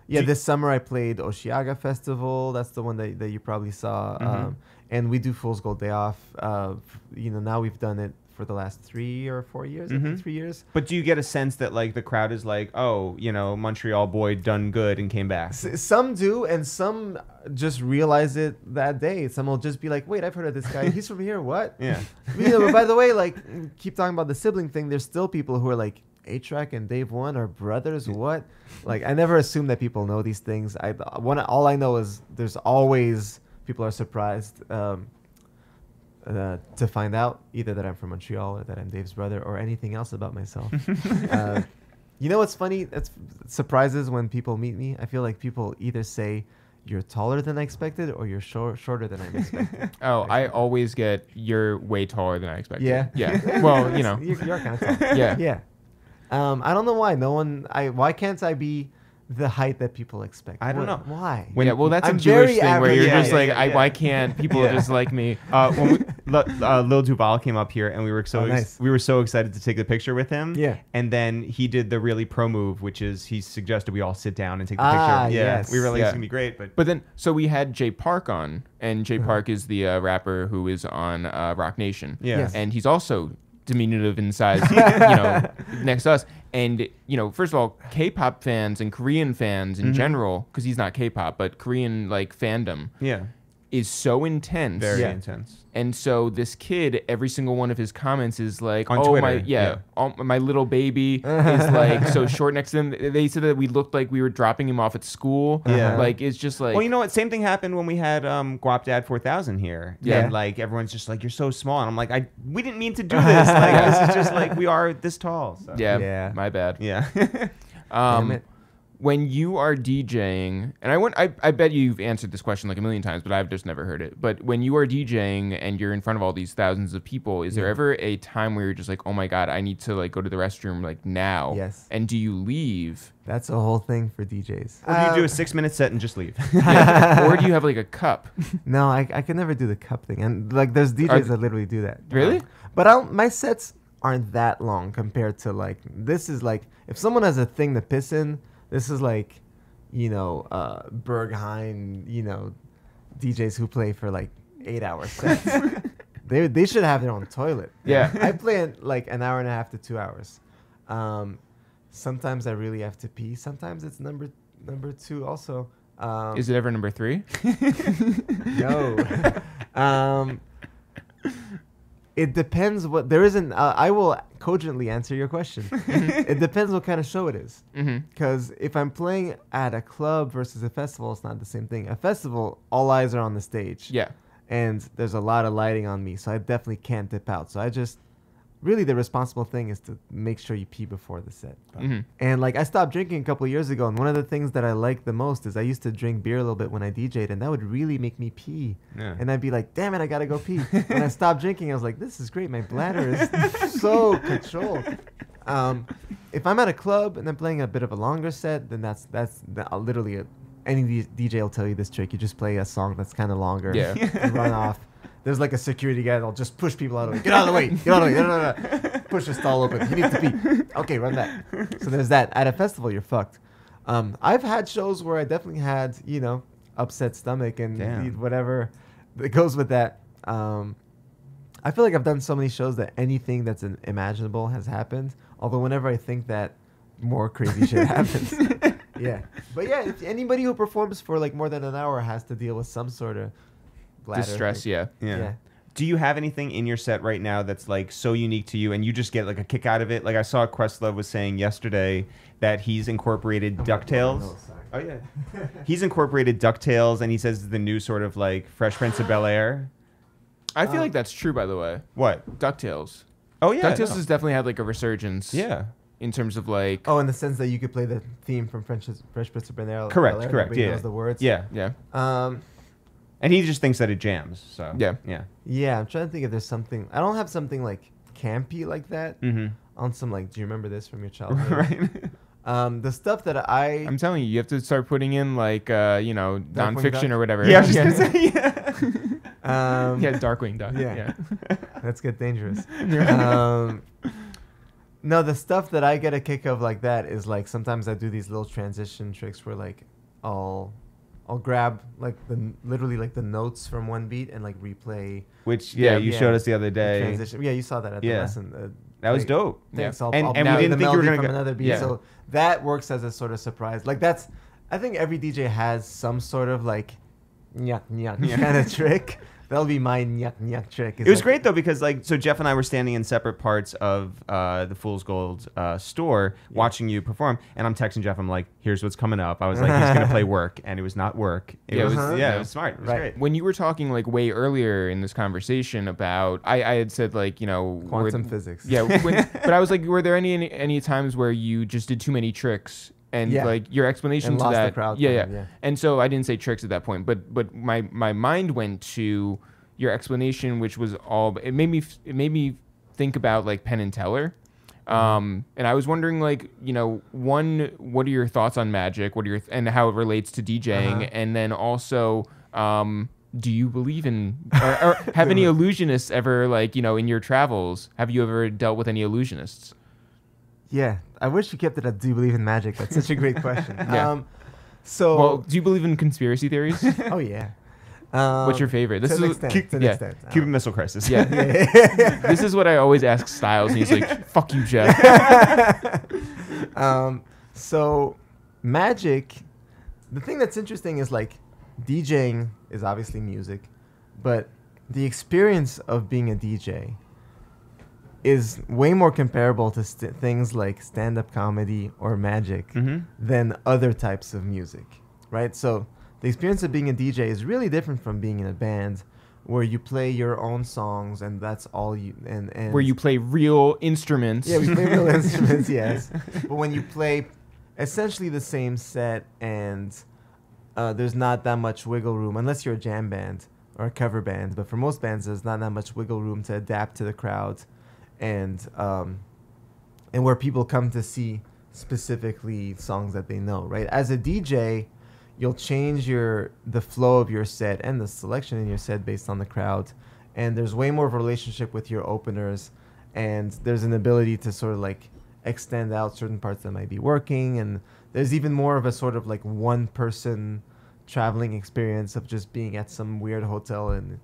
this summer I played Oshiaga Festival. That's the one that you probably saw. Mm-hmm. And we do Fool's Gold Day Off. Now we've done it for the last 3 or 4 years. I think 3 years. But do you get a sense that like the crowd is like, oh, Montreal boy done good and came back? Some do, and some just realize it that day. Some will just be like, wait, I've heard of this guy. He's from here. What? Yeah. But by the way, like, keep talking about the sibling thing. There's still people who are like, A-Trak and Dave One are brothers. What? Like, I never assume that people know these things. All I know is there's always people are surprised to find out either that I'm from Montreal or that I'm Dave's brother or anything else about myself. What's funny? It surprises when people meet me. I feel like people either say you're taller than I expected or you're shorter than I expected. Oh, I always get you're way taller than I expected. Yeah? Yeah. Well, You're kind of tall. Yeah. Yeah. I don't know why. Why can't I be the height that people expect? I don't know. Why? That's I'm a Jewish very thing where average. you're Yeah, just yeah. why can't people just like me? When Lil Duval came up here, and we were nice. we were so excited to take the picture with him. Yeah. And then he did the really pro move, which is he suggested we all sit down and take the picture. Yeah. Yes. We were like, Yeah. it's gonna be great, But then, so we had Jay Park on, and Jay Park is the rapper who is on Rock Nation. Yeah. Yes. And he's also diminutive in size, next to us. And, first of all, K-pop fans and Korean fans in general, because he's not K-pop, but Korean, fandom yeah, is so intense. very Yeah. intense. And so this kid, every single one of his comments is like, On oh, Twitter, my little baby is like so short next to him. They said that we looked like we were dropping him off at school. Yeah. Like, it's just like, Well, you know what? Same thing happened when we had Guap Dad 4000 here. Yeah. And everyone's just like, you're so small. And I'm like, we didn't mean to do this. This is just like we are this tall. So. yeah, my bad. Yeah. Damn it. When you are DJing, and I bet you've answered this question like a million times, but I've just never heard it. But when you are DJing and you're in front of all these thousands of people, is there ever a time where you're just like, oh my God, I need to go to the restroom now? Yes. And do you leave? That's a whole thing for DJs. Or do you do a 6-minute set and just leave? Yeah. Or do you have a cup? No, I can never do the cup thing. And there's DJs that literally do that. Really? But my sets aren't that long compared to this is if someone has a thing to piss in, this is Berghain, DJs who play for 8-hour sets. They should have their own toilet. Yeah. I play in an hour and a half to 2 hours. Sometimes I really have to pee. Sometimes it's number 2 also. Is it ever number 3? No. It depends what there isn't. I will cogently answer your question. It depends what kind of show it is. Because if I'm playing at a club versus a festival, it's not the same thing. A festival, all eyes are on the stage. Yeah. And there's a lot of lighting on me, so I definitely can't dip out. So I just really the responsible thing is to make sure you pee before the set. And I stopped drinking a couple of years ago, and one of the things that I like the most is I used to drink beer a little bit when I DJ'd, and that would really make me pee. Yeah. And I'd be like, damn it, I gotta go pee. When I stopped drinking, I was like, this is great. My bladder is so controlled. if I'm at a club and I'm playing a bit of a longer set, then that's literally any DJ will tell you this trick. You just play a song that's kind of longer. Yeah. You run off. There's like a security guy that'll just push people out of the way. Get out of the way. Get out of the way. No. Push the stall open. You need to pee. Okay, run back. So there's that. At a festival, you're fucked. I've had shows where I definitely had, upset stomach and whatever that goes with that. I feel like I've done so many shows that anything that's imaginable has happened. Although whenever I think that, more crazy shit happens. Yeah. But yeah, if anybody who performs for like more than an hour has to deal with some sort of bladder distress. thing. Yeah. Do you have anything in your set right now that's like so unique to you and you just get like a kick out of it? Like I saw Questlove was saying yesterday that he's incorporated DuckTales. Oh yeah. He's incorporated DuckTales and he says it's the new sort of like Fresh Prince of Bel-Air. I feel like that's true, by the way. What? DuckTales. Oh yeah. DuckTales has definitely had like a resurgence. Yeah. In terms of like. Oh, in the sense that you could play the theme from Fresh Prince of Bel-Air. Correct. Nobody Yeah. knows the words. Yeah. And he just thinks that it jams. So Yeah. Yeah, I'm trying to think if there's something. I don't have something like campy like that. On some like, do you remember this from your childhood? Right. The stuff that I'm telling you, you have to start putting in like nonfiction Duck? or whatever. Yeah. I was just gonna say, Yeah, Darkwing Duck. Yeah. Let's get dangerous. No, the stuff that I get a kick of like that is like sometimes I do these little transition tricks where like I'll grab like literally like the notes from one beat and like replay. Which you showed us the other day. Transition. Yeah, you saw that at the lesson. That was dope. Thanks. Yeah. I'll And we play didn't the think you were melody gonna from go- another beat. Yeah. So that works as a sort of surprise. Like I think every DJ has some sort of like nyuk kind of trick. That'll be my nyuk trick. It was great though because so Jeff and I were standing in separate parts of the Fool's Gold store watching you perform, and I'm texting Jeff. I'm like, "Here's what's coming up." I was like, "He's gonna play Work," and it was not Work. It was smart. It was great. When you were talking like way earlier in this conversation about, I had said like quantum physics. Yeah, but I was like, were there any times where you just did too many tricks? And like your explanation and to lost that, the crowd yeah. And so I didn't say tricks at that point, but my mind went to your explanation, which was it made me think about like Penn and Teller, and I was wondering like one, what are your thoughts on magic? And how it relates to DJing, and then also do you believe in or have any illusionists ever like in your travels? Have you ever dealt with any illusionists? Yeah, I wish you kept it at do you believe in magic? That's such a great question. Yeah. So do you believe in conspiracy theories? Oh yeah. What's your favorite? To an extent. Cuban Missile Crisis. Yeah. This is what I always ask Styles, and he's like, "Fuck you, Jeff." So magic. The thing that's interesting is like DJing is obviously music, but the experience of being a DJ is way more comparable to things like stand-up comedy or magic than other types of music, right? So the experience of being a DJ is really different from being in a band where you play your own songs and that's all you... and where you play real instruments. Yeah, we play real instruments, yes. But when you play essentially the same set and there's not that much wiggle room, unless you're a jam band or a cover band, but for most bands there's not that much wiggle room to adapt to the crowd. And where people come to see specifically songs that they know, right? As a DJ, you'll change the flow of your set and the selection in your set based on the crowd, and there's way more of a relationship with your openers, and there's an ability to sort of like extend out certain parts that might be working, and there's even more of a sort of like one-person traveling experience of just being at some weird hotel in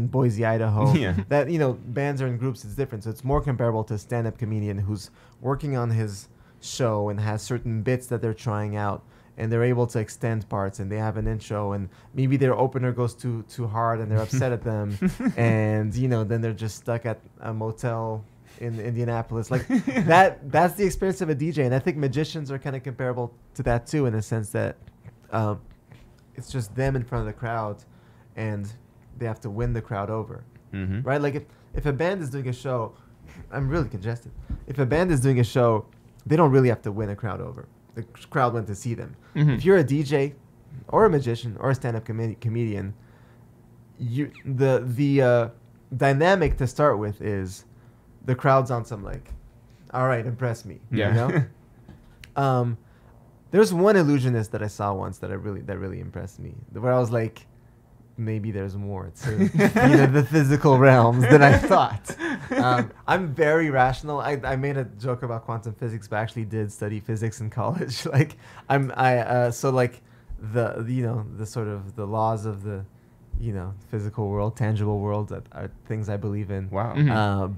Boise, Idaho. Yeah. That, bands are in groups, it's different. So it's more comparable to a stand-up comedian who's working on his show and has certain bits that they're trying out, and they're able to extend parts, and they have an intro, and maybe their opener goes too hard and they're upset at them, and then they're just stuck at a motel in Indianapolis. Like that's the experience of a DJ, and I think magicians are kind of comparable to that too, in the sense that it's just them in front of the crowd, and they have to win the crowd over, right? Like if a band is doing a show, I'm really congested. If a band is doing a show, they don't really have to win a crowd over. The crowd went to see them. If you're a DJ or a magician or a stand-up comedian, the dynamic to start with is the crowd's on some like all right, impress me. Yeah. You know? There's one illusionist that I saw once that really impressed me. Where I was like, maybe there's more to the physical realms than I thought. I'm very rational. I made a joke about quantum physics, but I actually did study physics in college. Like so like the sort of the laws of the physical world, tangible world are things I believe in. Wow. Mhm.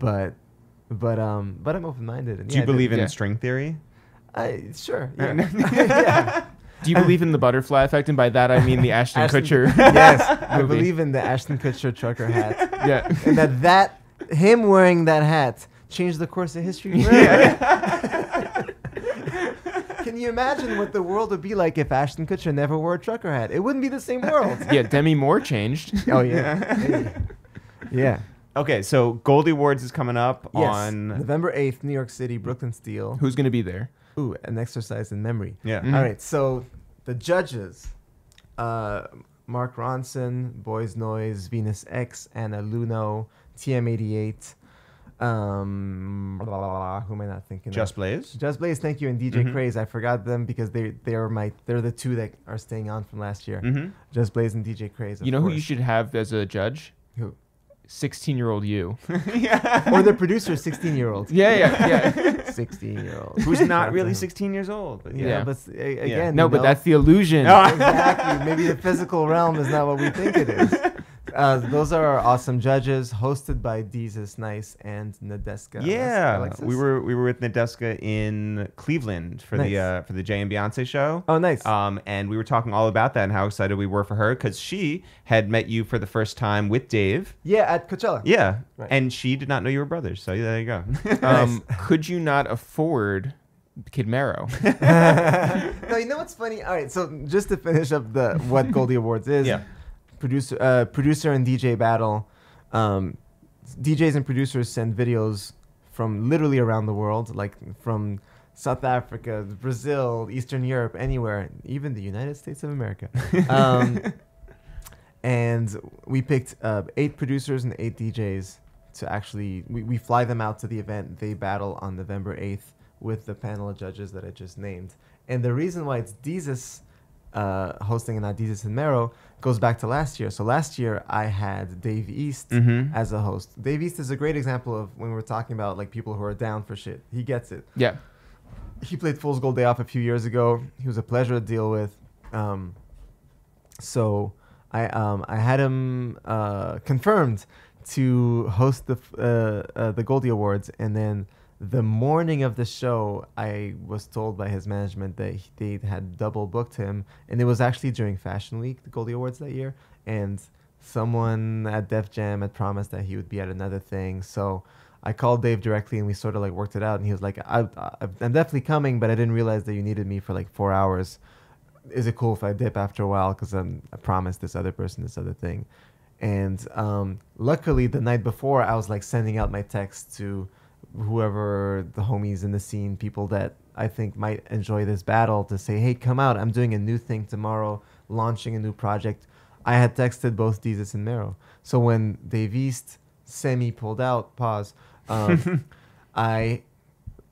But I'm open-minded. And Do you believe in yeah. string theory? Sure. Yeah. Yeah. Do you believe in the butterfly effect? And by that I mean the Ashton Kutcher. Yes, I movie. believe in the Ashton Kutcher trucker hat, Yeah. and that him wearing that hat changed the course of history forever. Can you imagine what the world would be like if Ashton Kutcher never wore a trucker hat? It wouldn't be the same world. Yeah, Demi Moore changed. Oh yeah. Hey. Yeah. Okay, so Goldie Awards is coming up Yes. on. November 8th, New York City, Brooklyn Steel. Who's going to be there? Ooh, an exercise in memory. Yeah. Mhm. All right, so the judges, Mark Ronson, Boys Noise, Venus X, Anna Luno, TM88, who am I not thinking Just of? Blaze. Just Blaze, thank you, and DJ Mhm. Craze. I forgot them because they're the two that are staying on from last year. Mm-hmm. Just Blaze and DJ Craze. You know who you should have as a judge? Who? 16-year-old you. Or the producer, 16-year-old. Yeah. 16-year-old. Who's not really 16 years old. But Yeah, Yeah. but again, No, you but know, that's the illusion. exactly. Maybe the physical realm is not what we think it is. Those are our awesome judges, hosted by Jesus Nice and Nadeska. Yeah, Alexis? we were with Nadeska in Cleveland for Nice. the Jay and Beyonce show. Oh, nice. And we were talking all about that and how excited we were for her because she had met you for the first time with Dave. Yeah, at Coachella. Yeah, Right. and she did not know you were brothers. So there you go. Could you not afford Kid Mero? No, you know what's funny? All right, so just to finish up what Goldie Awards is. Yeah. Producer and DJ battle. DJs and producers send videos from literally around the world, like from South Africa, Brazil, Eastern Europe, anywhere, even the United States of America. And we picked 8 producers and 8 DJs to actually, we fly them out to the event. They battle on November 8th with the panel of judges that I just named. And the reason why it's Jesus hosting and not Jesus and Mero goes back to last year. So last year I had Dave East Mhm. as a host. Dave East is a great example of when we're talking about like people who are down for shit. He gets it. Yeah. He played Fool's Gold Day Off a few years ago. He was a pleasure to deal with. So I had him confirmed to host the Goldie Awards, and then the morning of the show, I was told by his management that they had double booked him, and it was actually during Fashion Week, the Goldie Awards that year, and someone at Def Jam had promised that he would be at another thing. So I called Dave directly, and we sort of like worked it out, and he was like, I'm definitely coming, but I didn't realize that you needed me for like 4 hours. Is it cool if I dip after a while? Because I promised this other person this other thing. And luckily, the night before, I was like sending out my texts to whoever the homies in the scene, people that I think might enjoy this battle, to say, hey, come out. I'm doing a new thing tomorrow, launching a new project. I had texted both Jesus and Mero. So when Dave East pulled out,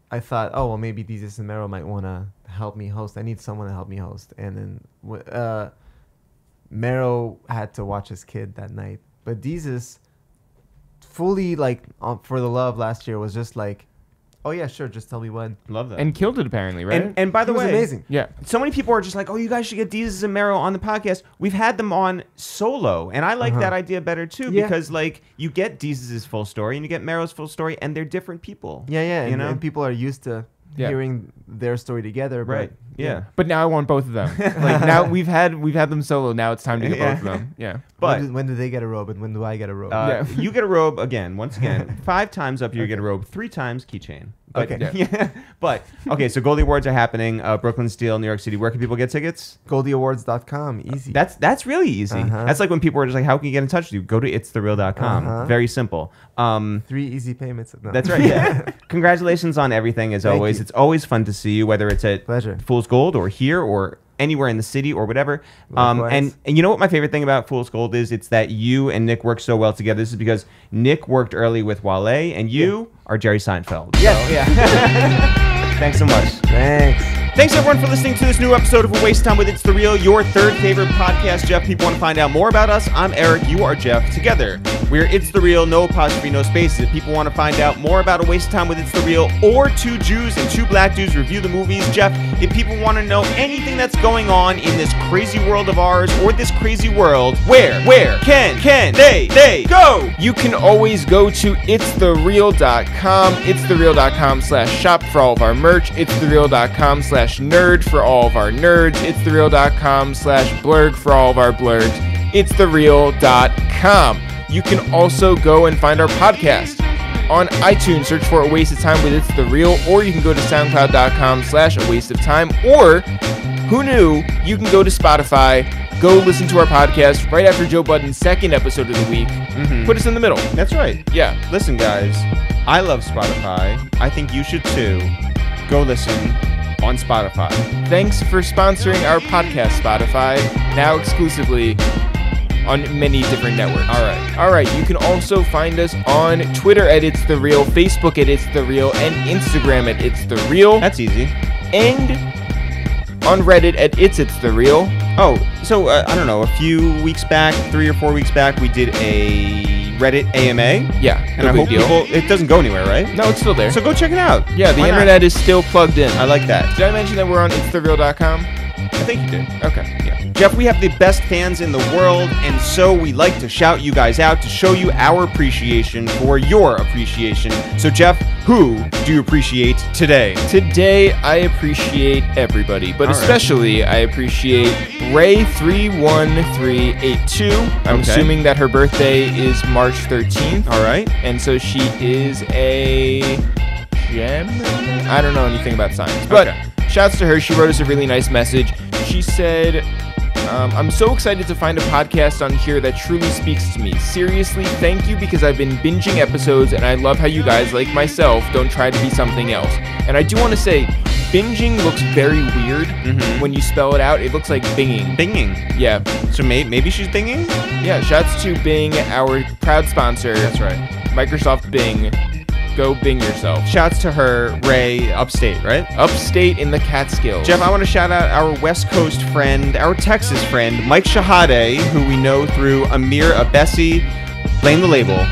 I thought, oh, well, maybe Jesus and Mero might want to help me host. I need someone to help me host. And then Mero had to watch his kid that night. But Jesus, fully like for the love last year, was just like, oh yeah, sure, just tell me when. Love that. And killed it apparently, right? And by the He was way, amazing. yeah. so many people are just like, oh, you guys should get Jesus and Mero on the podcast. We've had them on solo, and I like that idea better too, Yeah. because like you get Jesus's full story and you get Mero's full story, and they're different people. Yeah, You and, know? and people are used to Yeah. hearing their story together. But Right. Yeah. But now I want both of them. Like now we've had them solo. Now it's time to get Yeah. both of them. Yeah. But when do they get a robe, and when do I get a robe? Yeah. you get a robe again. Once again, 5 times up, you get a robe. 3 times keychain. But, Okay. Yeah. But okay, so Goldie Awards are happening. Brooklyn Steel, New York City. Where can people get tickets? GoldieAwards.com. Easy. That's really easy. Uh-huh. That's like when people are just like, how can you get in touch with you? Go to ItsTheReal.com. Uh-huh. Very simple. 3 easy payments. No. That's right. Yeah. Congratulations on everything, as Thank always. you. It's always fun to see you, whether it's at Pleasure. Fool's Gold or here or anywhere in the city or whatever. Likewise. And you know what my favorite thing about Fool's Gold is? It's that you and Nick work so well together. This is because Nick worked early with Wale, and you are Jerry Seinfeld. Yes, yeah. Thanks so much. Thanks. Thanks, everyone, for listening to this new episode of A Waste Time with It's The Real, your third favorite podcast. Jeff, people want to find out more about us. I'm Eric. You are Jeff. Together, we're It's The Real, no apostrophe, no spaces. If people want to find out more about A Waste Time with It's The Real, or two Jews and two black dudes review the movies, Jeff, if people want to know anything that's going on in this crazy world of ours or this crazy world, where can they go? You can always go to ItsTheReal.com, ItsTheReal.com/shop for all of our merch, ItsTheReal.com/nerd for all of our nerds, ItsTheReal.com/blurg for all of our blurgs, ItsTheReal.com. You can also go and find our podcast on iTunes. Search for A Waste of Time with It's The Real, or you can go to SoundCloud.com/A Waste of Time, or who knew, you can go to Spotify, go listen to our podcast right after Joe Budden's second episode of the week. Put us in the middle. That's right. Yeah. Listen, guys, I love Spotify. I think you should too. Go listen on Spotify. Thanks for sponsoring our podcast, Spotify, now exclusively on many different networks. All right. You can also find us on Twitter at It's The Real, Facebook at It's The Real, and Instagram at It's The Real. That's easy. And on Reddit at It's The Real. Oh, so I don't know, a few weeks back, 3 or 4 weeks back, we did a Reddit AMA. Yeah, and I hope people, it doesn't go anywhere, right? No, it's still there. So go check it out. Yeah, the internet is still plugged in. I like that. Did I mention that we're on ItsTheReal.com? I think you did. Okay. Yeah. Jeff, we have the best fans in the world, and so we like to shout you guys out to show you our appreciation for your appreciation. So, Jeff, who do you appreciate today? Today, I appreciate everybody, but especially I appreciate Ray31382. I'm assuming that her birthday is March 13th. All right. And so she is a Gemini? I don't know anything about science, but shouts to her. She wrote us a really nice message. She said, I'm so excited to find a podcast on here that truly speaks to me. Seriously, thank you, because I've been binging episodes and I love how you guys, like myself, don't try to be something else. And I do want to say, binging looks very weird when you spell it out. It looks like binging. Binging. Yeah. So maybe she's binging? Yeah, shouts to Bing, our proud sponsor. That's right. Microsoft Bing. Go Bing yourself. Shouts to her, Ray, upstate, right? Upstate in the Catskills. Jeff, I want to shout out our West Coast friend, our Texas friend, Mike Shahade, who we know through Amir Abessi, Blame the Label,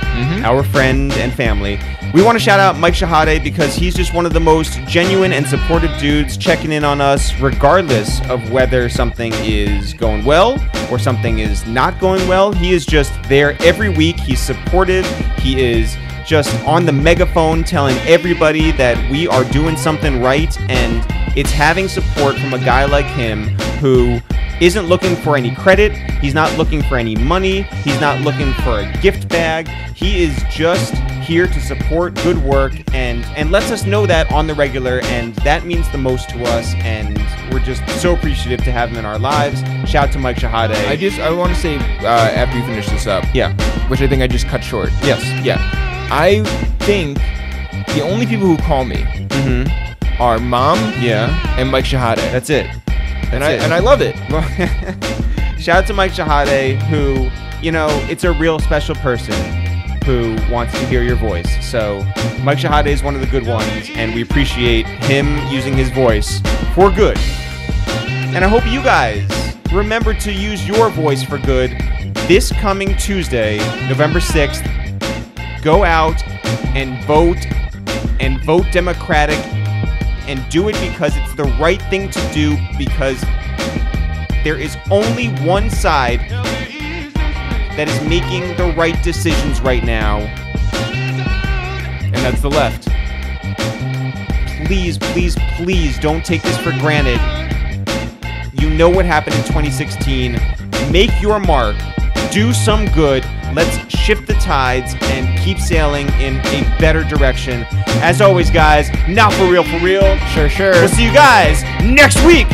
our friend and family. We want to shout out Mike Shahade because he's just one of the most genuine and supportive dudes checking in on us regardless of whether something is going well or something is not going well. He is just there every week. He's supportive. He is just on the megaphone telling everybody that we are doing something right, and it's having support from a guy like him who isn't looking for any credit. He's not looking for any money. He's not looking for a gift bag. He is just here to support good work and lets us know that on the regular, and that means the most to us, and we're just so appreciative to have him in our lives. Shout out to Mike Shahade. I want to say, after you finish this up, which I think I just cut short. Yes. Yeah. I think the only people who call me are Mom and Mike Shahade. That's it. And I love it. Well, shout out to Mike Shahade, who, you know, it's a real special person who wants to hear your voice. So Mike Shahade is one of the good ones, and we appreciate him using his voice for good. And I hope you guys remember to use your voice for good this coming Tuesday, November 6th. Go out and vote Democratic, and do it because it's the right thing to do, because there is only one side that is making the right decisions right now, and that's the left. Please, please, please don't take this for granted. You know what happened in 2016. Make your mark. Do some good. Let's shift the tides and keep sailing in a better direction. As always, guys, not for real, for real. Sure. We'll see you guys next week.